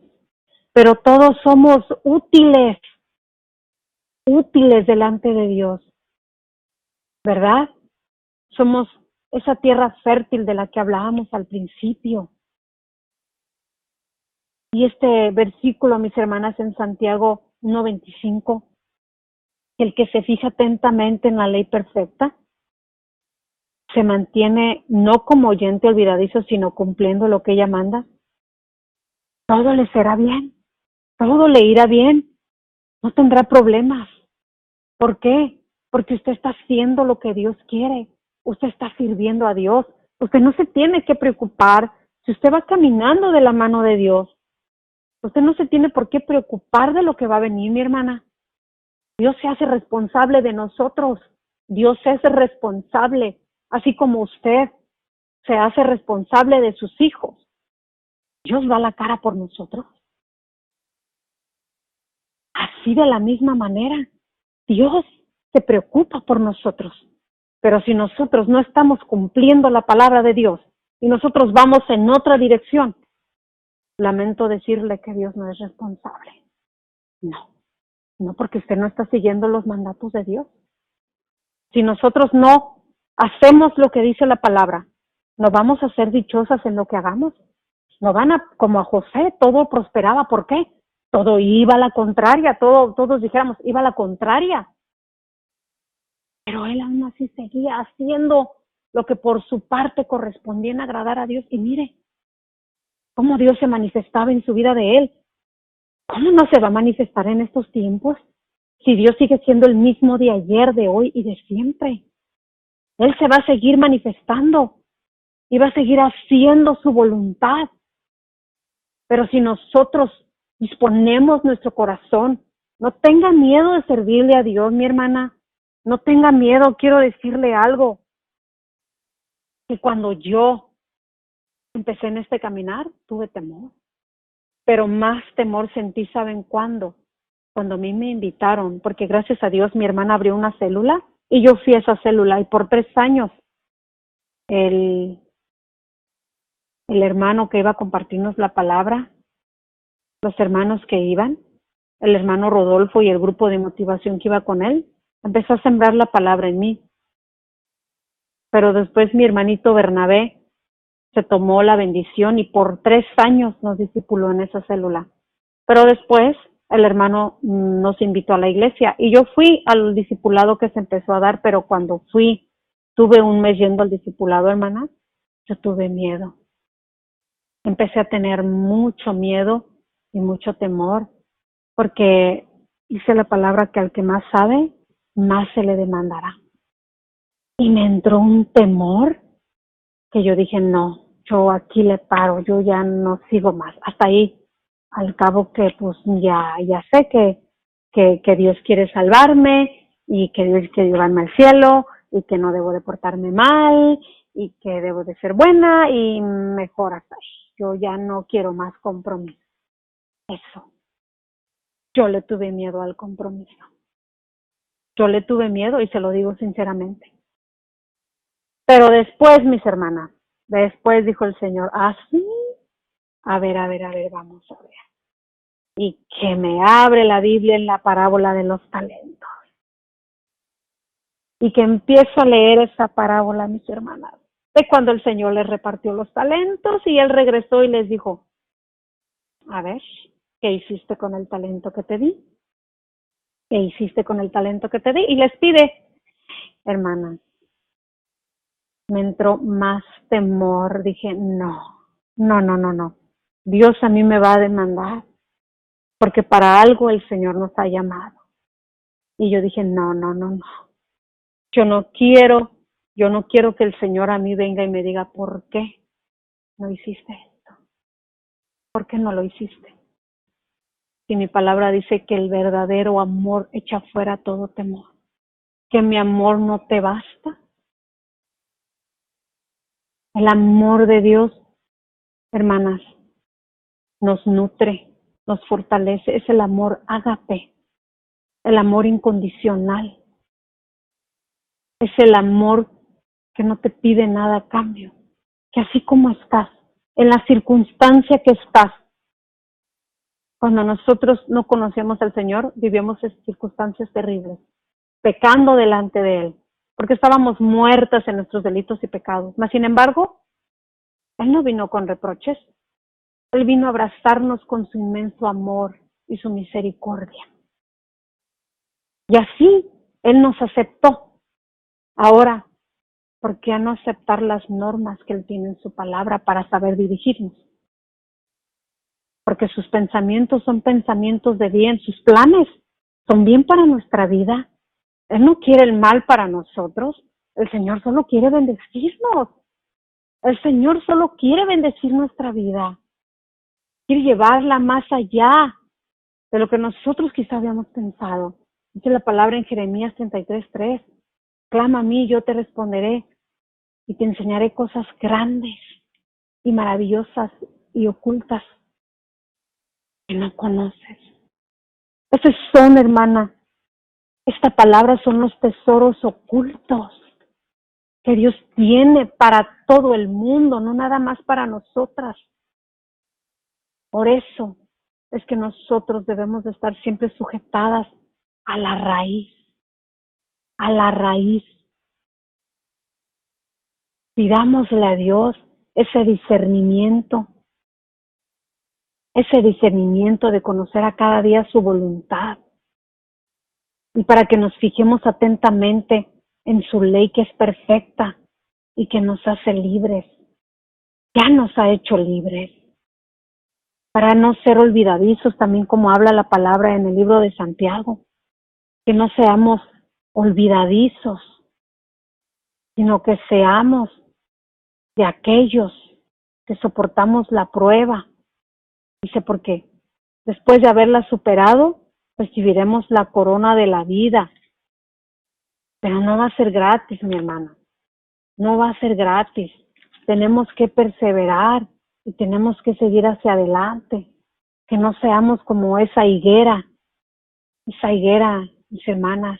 Pero todos somos útiles delante de Dios, ¿verdad? Somos esa tierra fértil de la que hablábamos al principio. Y este versículo, mis hermanas, en Santiago 1:25, el que se fija atentamente en la ley perfecta, se mantiene no como oyente olvidadizo, sino cumpliendo lo que ella manda, todo le será bien, todo le irá bien, no tendrá problemas. ¿Por qué? Porque usted está haciendo lo que Dios quiere, usted está sirviendo a Dios, usted no se tiene que preocupar si usted va caminando de la mano de Dios. Usted no se tiene por qué preocupar de lo que va a venir, mi hermana. Dios se hace responsable de nosotros. Dios es responsable, así como usted se hace responsable de sus hijos. Dios da la cara por nosotros. Así de la misma manera, Dios se preocupa por nosotros. Pero si nosotros no estamos cumpliendo la palabra de Dios y nosotros vamos en otra dirección, lamento decirle que Dios no es responsable. No. No, porque usted no está siguiendo los mandatos de Dios. Si nosotros no hacemos lo que dice la palabra, no vamos a ser dichosas en lo que hagamos. No van a, como a José, todo prosperaba. ¿Por qué? Todo iba a la contraria, todos dijéramos, iba a la contraria. Pero él aún así seguía haciendo lo que por su parte correspondía en agradar a Dios. Y mire, cómo Dios se manifestaba en su vida de él. ¿Cómo no se va a manifestar en estos tiempos? Si Dios sigue siendo el mismo de ayer, de hoy y de siempre. Él se va a seguir manifestando y va a seguir haciendo su voluntad. Pero si nosotros disponemos nuestro corazón, no tenga miedo de servirle a Dios, mi hermana. No tenga miedo, quiero decirle algo. Que cuando yo empecé en este caminar, tuve temor. Pero más temor sentí, ¿saben cuándo? Cuando a mí me invitaron, porque gracias a Dios mi hermana abrió una célula y yo fui a esa célula y por 3 años el hermano que iba a compartirnos la palabra, los hermanos que iban, el hermano Rodolfo y el grupo de motivación que iba con él, empezó a sembrar la palabra en mí. Pero después mi hermanito Bernabé se tomó la bendición y por 3 años nos discipuló en esa célula. Pero después el hermano nos invitó a la iglesia y yo fui al discipulado que se empezó a dar, pero cuando fui, tuve un mes yendo al discipulado, hermana, yo tuve miedo. Empecé a tener mucho miedo y mucho temor, porque dice la palabra que al que más sabe, más se le demandará. Y me entró un temor que yo dije, no, yo aquí le paro, yo ya no sigo más. Hasta ahí, al cabo que pues ya sé que Dios quiere salvarme y que Dios quiere llevarme al cielo y que no debo de portarme mal y que debo de ser buena y mejor hasta ahí. Yo ya no quiero más compromiso. Eso. Yo le tuve miedo al compromiso. Yo le tuve miedo y se lo digo sinceramente. Pero después, mis hermanas, después dijo el Señor, sí, a ver, vamos a ver. Y que me abre la Biblia en la parábola de los talentos. Y que empiezo a leer esa parábola, mis hermanas, de cuando el Señor les repartió los talentos y Él regresó y les dijo, a ver, ¿qué hiciste con el talento que te di? ¿Qué hiciste con el talento que te di? Y les pide, hermanas, me entró más temor. Dije, no. Dios a mí me va a demandar, porque para algo el Señor nos ha llamado. Y yo dije, no. Yo no quiero que el Señor a mí venga y me diga, ¿por qué no hiciste esto? ¿Por qué no lo hiciste? Si mi palabra dice que el verdadero amor echa fuera todo temor, que mi amor no te basta. El amor de Dios, hermanas, nos nutre, nos fortalece. Es el amor ágape, el amor incondicional. Es el amor que no te pide nada a cambio, que así como estás, en la circunstancia que estás, cuando nosotros no conocemos al Señor, vivíamos en circunstancias terribles, pecando delante de Él, porque estábamos muertas en nuestros delitos y pecados. Mas, sin embargo, Él no vino con reproches. Él vino a abrazarnos con su inmenso amor y su misericordia. Y así Él nos aceptó. Ahora, ¿por qué no aceptar las normas que Él tiene en su palabra para saber dirigirnos? Porque sus pensamientos son pensamientos de bien, sus planes son bien para nuestra vida. Él no quiere el mal para nosotros. El Señor solo quiere bendecirnos. El Señor solo quiere bendecir nuestra vida. Quiere llevarla más allá de lo que nosotros quizá habíamos pensado. Dice la palabra en Jeremías 33:3. Clama a mí, yo te responderé y te enseñaré cosas grandes y maravillosas y ocultas que no conoces. Esos son, hermana, esta palabra son los tesoros ocultos que Dios tiene para todo el mundo, no nada más para nosotras. Por eso es que nosotros debemos de estar siempre sujetadas a la raíz, a la raíz. Pidámosle a Dios ese discernimiento de conocer a cada día su voluntad, y para que nos fijemos atentamente en su ley que es perfecta y que nos hace libres. Ya nos ha hecho libres, para no ser olvidadizos, también como habla la palabra en el libro de Santiago, que no seamos olvidadizos, sino que seamos de aquellos que soportamos la prueba. Dice, porque después de haberla superado, recibiremos la corona de la vida. Pero no va a ser gratis, mi hermana. No va a ser gratis. Tenemos que perseverar y tenemos que seguir hacia adelante. Que no seamos como esa higuera. Esa higuera, mis hermanas,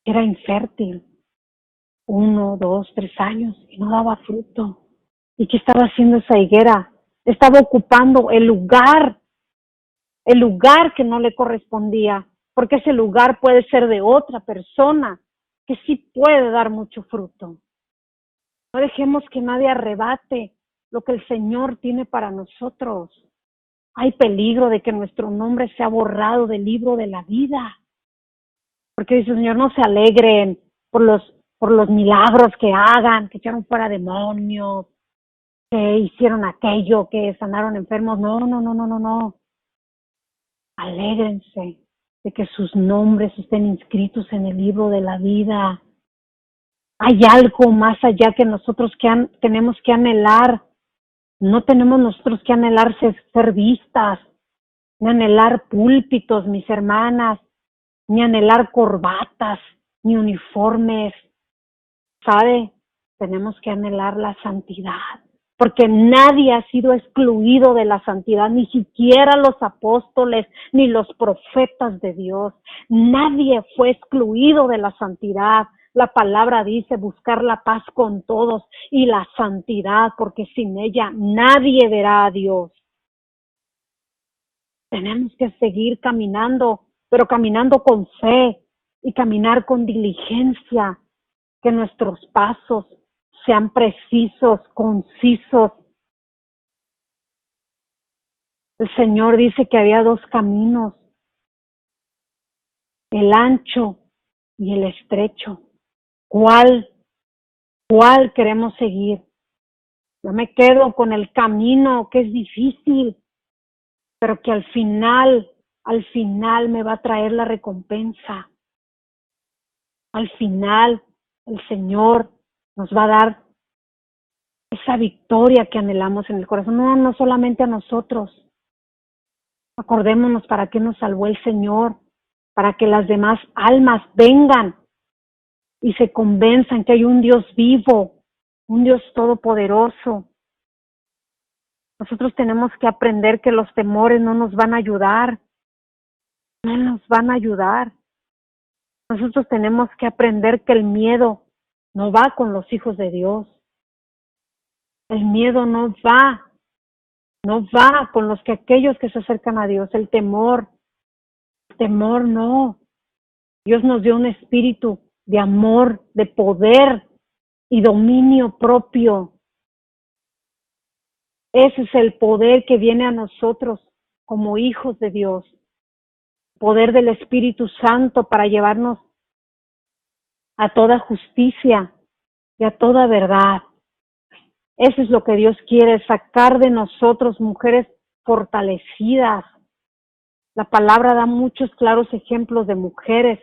era infértil. 1, 2, 3 años y no daba fruto. ¿Y qué estaba haciendo esa higuera? Estaba ocupando el lugar que no le correspondía, porque ese lugar puede ser de otra persona que sí puede dar mucho fruto. No dejemos que nadie arrebate lo que el Señor tiene para nosotros. Hay peligro de que nuestro nombre sea borrado del libro de la vida. Porque dice el Señor, no se alegren por los milagros que hagan, que echaron fuera demonios, que hicieron aquello, que sanaron enfermos. No. Alégrense de que sus nombres estén inscritos en el libro de la vida. Hay algo más allá que nosotros tenemos que anhelar. No tenemos nosotros que anhelar ser vistas, ni anhelar púlpitos, mis hermanas, ni anhelar corbatas, ni uniformes. ¿Sabe? Tenemos que anhelar la santidad, porque nadie ha sido excluido de la santidad, ni siquiera los apóstoles, ni los profetas de Dios. Nadie fue excluido de la santidad. La palabra dice buscar la paz con todos y la santidad, porque sin ella nadie verá a Dios. Tenemos que seguir caminando, pero caminando con fe y caminar con diligencia, que nuestros pasos sean precisos, concisos. El Señor dice que había 2 caminos, el ancho y el estrecho. ¿Cuál queremos seguir? Yo me quedo con el camino que es difícil, pero que al final me va a traer la recompensa. Al final el Señor nos va a dar esa victoria que anhelamos en el corazón, no solamente a nosotros. Acordémonos para qué nos salvó el Señor, para que las demás almas vengan y se convenzan que hay un Dios vivo, un Dios todopoderoso. Nosotros tenemos que aprender que los temores no nos van a ayudar, no nos van a ayudar. Nosotros tenemos que aprender que el miedo no va con los hijos de Dios. El miedo no va con aquellos que se acercan a Dios. El temor no. Dios nos dio un espíritu de amor, de poder y dominio propio. Ese es el poder que viene a nosotros como hijos de Dios. Poder del Espíritu Santo para llevarnos a toda justicia y a toda verdad. Eso es lo que Dios quiere, sacar de nosotros mujeres fortalecidas. La palabra da muchos claros ejemplos de mujeres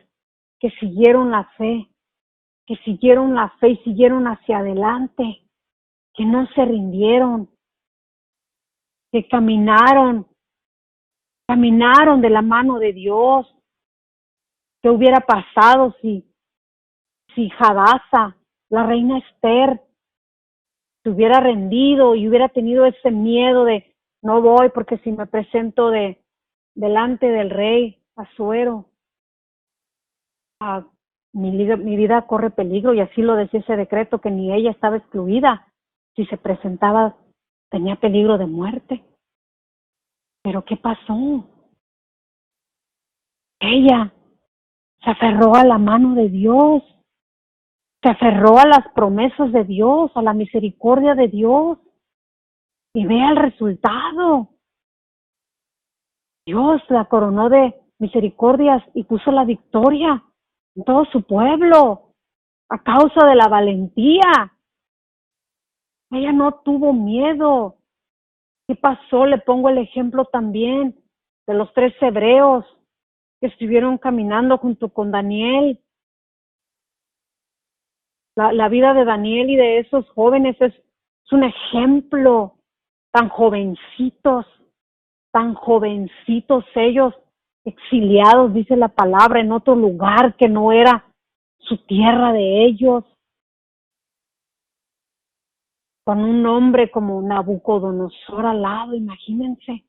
que siguieron la fe y siguieron hacia adelante, que no se rindieron, que caminaron de la mano de Dios. ¿Qué hubiera pasado si Hadasa, la reina Esther, se hubiera rendido y hubiera tenido ese miedo de no voy porque si me presento delante del rey Asuero, mi vida corre peligro? Y así lo decía ese decreto, que ni ella estaba excluida. Si se presentaba, tenía peligro de muerte. ¿Pero qué pasó? Ella se aferró a la mano de Dios, se aferró a las promesas de Dios, a la misericordia de Dios, y vea el resultado. Dios la coronó de misericordias y puso la victoria en todo su pueblo a causa de la valentía. Ella no tuvo miedo. ¿Qué pasó? Le pongo el ejemplo también de los 3 hebreos que estuvieron caminando junto con Daniel. La vida de Daniel y de esos jóvenes es un ejemplo. Tan jovencitos ellos, exiliados, dice la palabra, en otro lugar que no era su tierra de ellos, con un hombre como Nabucodonosor al lado. Imagínense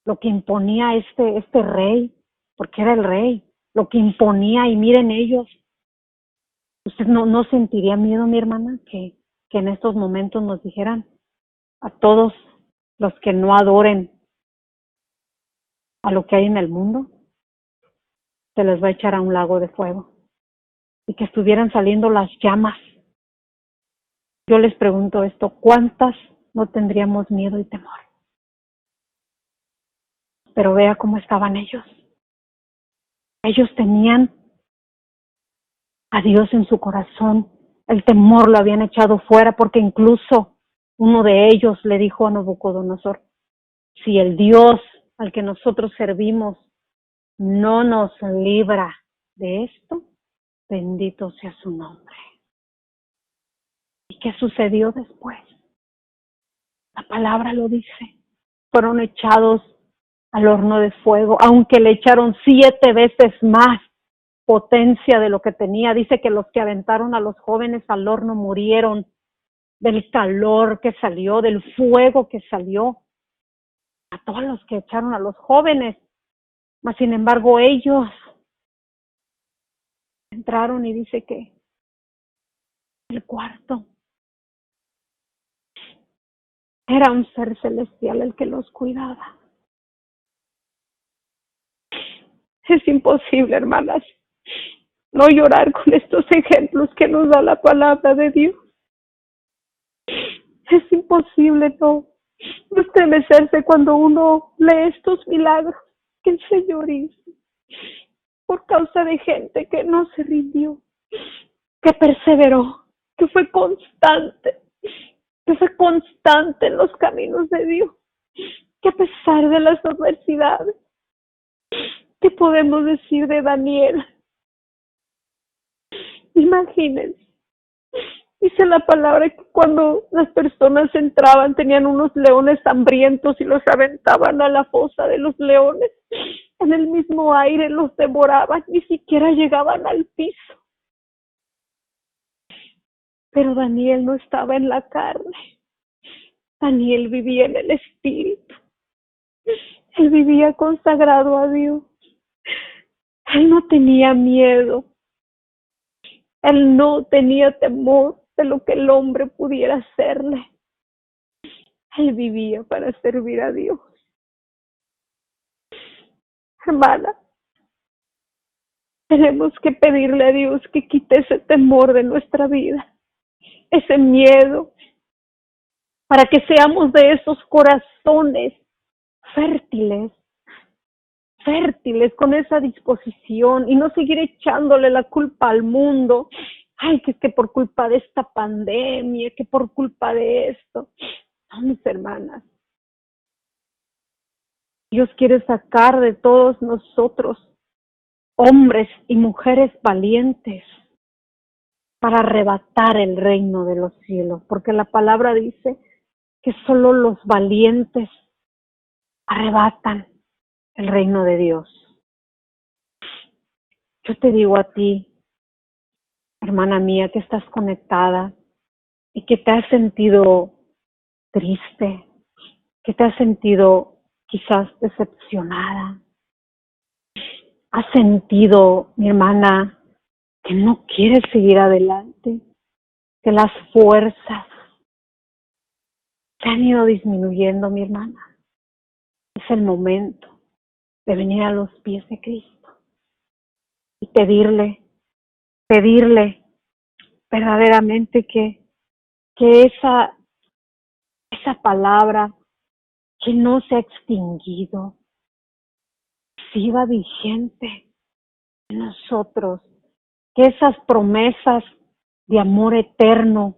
lo que imponía este rey, porque era el rey, lo que imponía. Y miren ellos, ¿usted no sentiría miedo, mi hermana, que en estos momentos nos dijeran a todos los que no adoren a lo que hay en el mundo, se les va a echar a un lago de fuego, y que estuvieran saliendo las llamas? Yo les pregunto esto, ¿cuántas no tendríamos miedo y temor? Pero vea cómo estaban ellos. Ellos tenían a Dios en su corazón. El temor lo habían echado fuera, porque incluso uno de ellos le dijo a Nabucodonosor: si el Dios al que nosotros servimos no nos libra de esto, bendito sea su nombre. ¿Y qué sucedió después? La palabra lo dice. Fueron echados al horno de fuego, aunque le echaron 7 veces más potencia de lo que tenía. Dice que los que aventaron a los jóvenes al horno murieron del calor que salió, del fuego que salió. A todos los que echaron a los jóvenes, mas sin embargo ellos entraron, y dice que el cuarto era un ser celestial el que los cuidaba. Es imposible, hermanas, no llorar con estos ejemplos que nos da la palabra de Dios. Es imposible no estremecerse cuando uno lee estos milagros que el Señor hizo por causa de gente que no se rindió, que perseveró, que fue constante en los caminos de Dios, que a pesar de las adversidades, ¿qué podemos decir de Daniel? Imagínense, dice la palabra que cuando las personas entraban tenían unos leones hambrientos y los aventaban a la fosa de los leones. En el mismo aire los devoraban, ni siquiera llegaban al piso. Pero Daniel no estaba en la carne. Daniel vivía en el espíritu. Él vivía consagrado a Dios. Él no tenía miedo. Él no tenía temor de lo que el hombre pudiera hacerle. Él vivía para servir a Dios. Hermana, tenemos que pedirle a Dios que quite ese temor de nuestra vida, ese miedo, para que seamos de esos corazones fértiles, con esa disposición, y no seguir echándole la culpa al mundo. Ay, que es que por culpa de esta pandemia, que por culpa de esto. No, mis hermanas, Dios quiere sacar de todos nosotros hombres y mujeres valientes para arrebatar el reino de los cielos, porque la palabra dice que solo los valientes arrebatan el reino de Dios. Yo te digo a ti, hermana mía, que estás conectada y que te has sentido triste, que te has sentido quizás decepcionada, has sentido, mi hermana, que no quieres seguir adelante, que las fuerzas se han ido disminuyendo, mi hermana. Es el momento de venir a los pies de Cristo y pedirle verdaderamente que esa palabra que no se ha extinguido siga vigente en nosotros, que esas promesas de amor eterno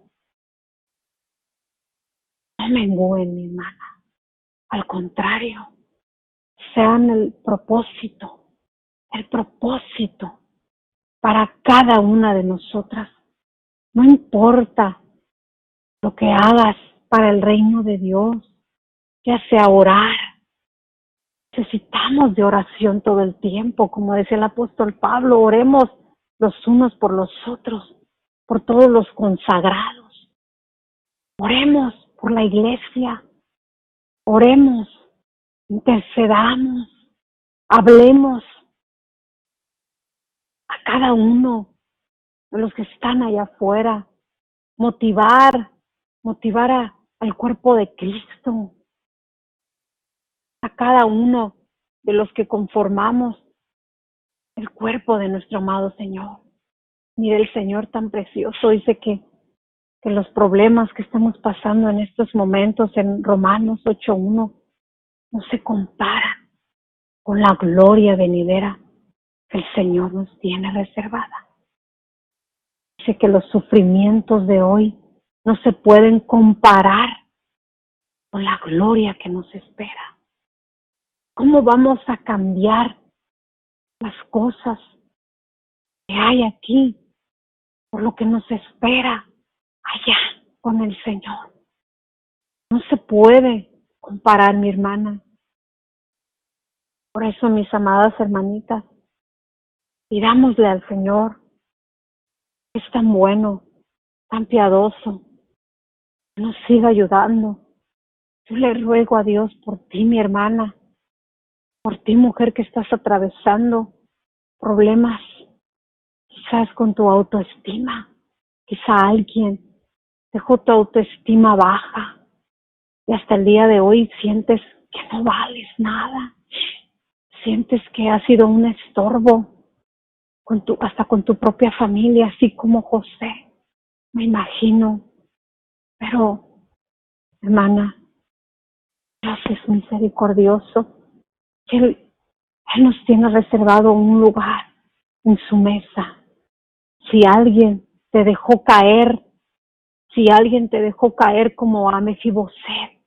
no mengüen, mi hermana. Al contrario, sean el propósito para cada una de nosotras. No importa lo que hagas para el reino de Dios, ya sea orar. Necesitamos de oración todo el tiempo, como decía el apóstol Pablo, oremos los unos por los otros, por todos los consagrados. Oremos por la iglesia, oremos, intercedamos, hablemos a cada uno de los que están allá afuera, motivar al cuerpo de Cristo, a cada uno de los que conformamos el cuerpo de nuestro amado Señor. Mire, el Señor tan precioso dice que los problemas que estamos pasando en estos momentos en Romanos 8:1 no se comparan con la gloria venidera que el Señor nos tiene reservada. Dice que los sufrimientos de hoy no se pueden comparar con la gloria que nos espera. ¿Cómo vamos a cambiar las cosas que hay aquí por lo que nos espera allá con el Señor? No se puede comparar, mi hermana. Por eso, mis amadas hermanitas, pidámosle al Señor, que es tan bueno, tan piadoso, que nos siga ayudando. Yo le ruego a Dios por ti, mi hermana, por ti, mujer, que estás atravesando problemas, quizás con tu autoestima. Quizá alguien dejó tu autoestima baja y hasta el día de hoy sientes que no vales nada. Sientes que has sido un estorbo hasta con tu propia familia, así como José, me imagino. Pero, hermana, Dios es misericordioso. Él nos tiene reservado un lugar en su mesa. Si alguien te dejó caer como a Mefiboset,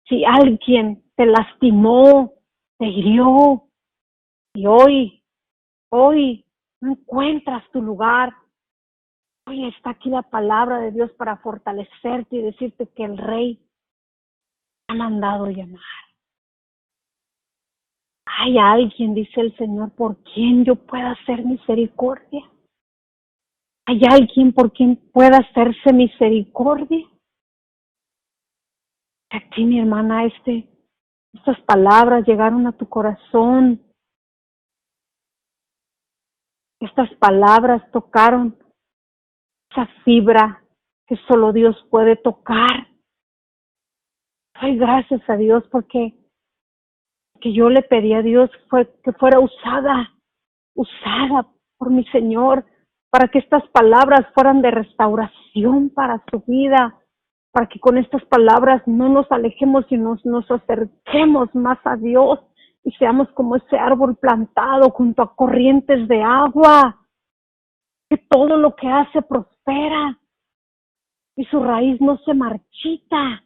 si alguien te lastimó, te hirió, y hoy no encuentras tu lugar, hoy está aquí la palabra de Dios para fortalecerte y decirte que el Rey te ha mandado llamar. Hay alguien, dice el Señor, por quien yo pueda hacer misericordia. Hay alguien por quien pueda hacerse misericordia. A ti, mi hermana, estas palabras llegaron a tu corazón. Estas palabras tocaron esa fibra que solo Dios puede tocar. Doy gracias a Dios porque yo le pedí a Dios que fuera usada por mi Señor, para que estas palabras fueran de restauración para su vida, para que con estas palabras no nos alejemos y nos acerquemos más a Dios y seamos como ese árbol plantado junto a corrientes de agua, que todo lo que hace prospera y su raíz no se marchita.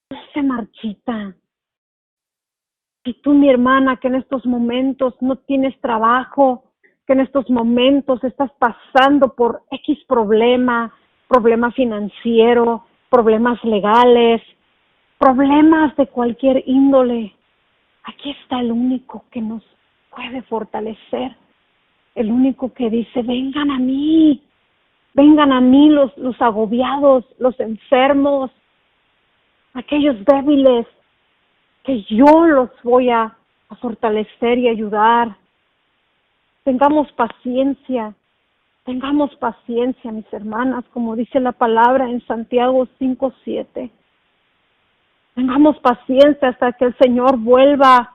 No se marchita. Si tú, mi hermana, que en estos momentos no tienes trabajo, que en estos momentos estás pasando por X problema financiero, problemas legales, problemas de cualquier índole, aquí está el único que nos puede fortalecer, el único que dice, vengan a mí los agobiados, los enfermos, aquellos débiles, que yo los voy a fortalecer y ayudar. Tengamos paciencia, mis hermanas, como dice la palabra en Santiago 5:7. Tengamos paciencia hasta que el Señor vuelva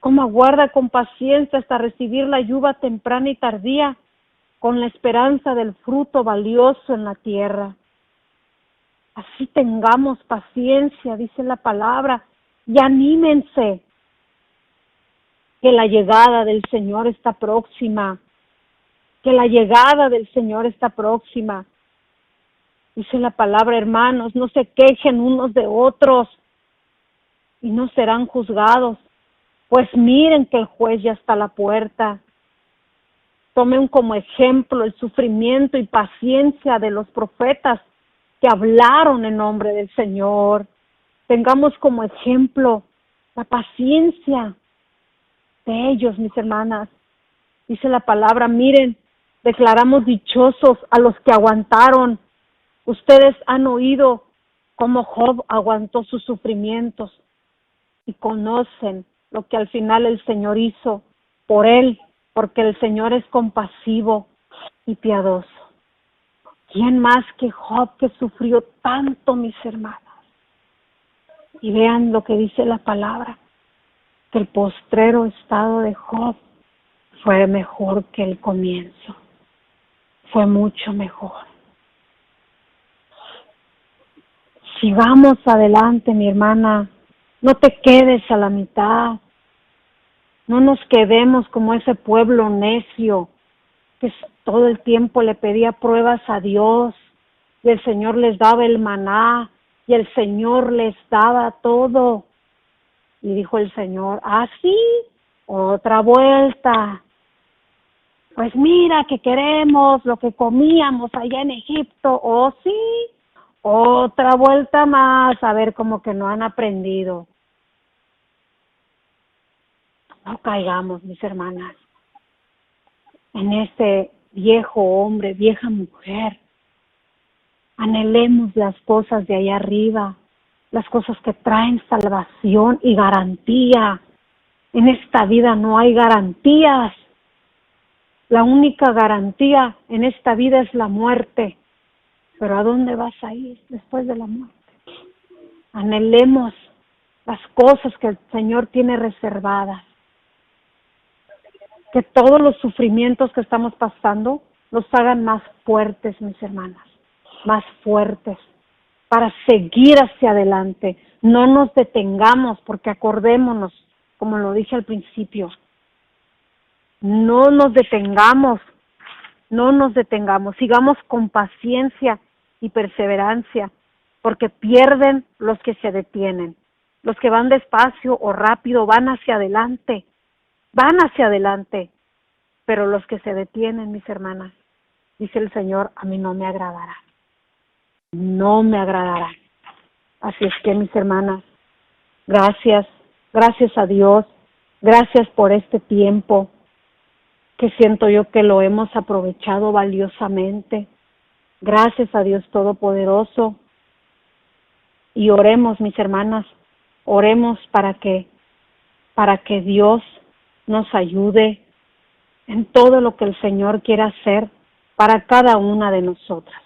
como aguarda con paciencia hasta recibir la lluvia temprana y tardía, con la esperanza del fruto valioso en la tierra. Así tengamos paciencia, dice la palabra, y anímense, que la llegada del Señor está próxima, que la llegada del Señor está próxima. Dice la palabra, hermanos, no se quejen unos de otros y no serán juzgados, pues miren que el juez ya está a la puerta. Tomen como ejemplo el sufrimiento y paciencia de los profetas que hablaron en nombre del Señor. Tengamos como ejemplo la paciencia de ellos, mis hermanas. Dice la palabra, miren, declaramos dichosos a los que aguantaron. Ustedes han oído cómo Job aguantó sus sufrimientos y conocen lo que al final el Señor hizo por él, porque el Señor es compasivo y piadoso. ¿Quién más que Job, que sufrió tanto, mis hermanas? Y vean lo que dice la palabra, que el postrero estado de Job fue mejor que el comienzo, fue mucho mejor. Sigamos adelante, mi hermana, no te quedes a la mitad, no nos quedemos como ese pueblo necio que todo el tiempo le pedía pruebas a Dios y el Señor les daba el maná y el Señor les daba todo. Y dijo el Señor, sí, otra vuelta. Pues mira que queremos lo que comíamos allá en Egipto, sí, otra vuelta más, a ver, como que no han aprendido. No caigamos, mis hermanas, en este viejo hombre, vieja mujer. Anhelemos las cosas de allá arriba, las cosas que traen salvación y garantía. En esta vida no hay garantías. La única garantía en esta vida es la muerte. Pero ¿a dónde vas a ir después de la muerte? Anhelemos las cosas que el Señor tiene reservadas. Que todos los sufrimientos que estamos pasando los hagan más fuertes, mis hermanas, más fuertes, para seguir hacia adelante. No nos detengamos, porque acordémonos, como lo dije al principio, no nos detengamos, sigamos con paciencia y perseverancia, porque pierden los que se detienen. Los que van despacio o rápido van hacia adelante, pero los que se detienen, mis hermanas, dice el Señor, a mí no me agradará. Así es que, mis hermanas, gracias a Dios, gracias por este tiempo, que siento yo que lo hemos aprovechado valiosamente. Gracias a Dios Todopoderoso. Y oremos, mis hermanas, oremos para que Dios nos ayude en todo lo que el Señor quiera hacer para cada una de nosotras.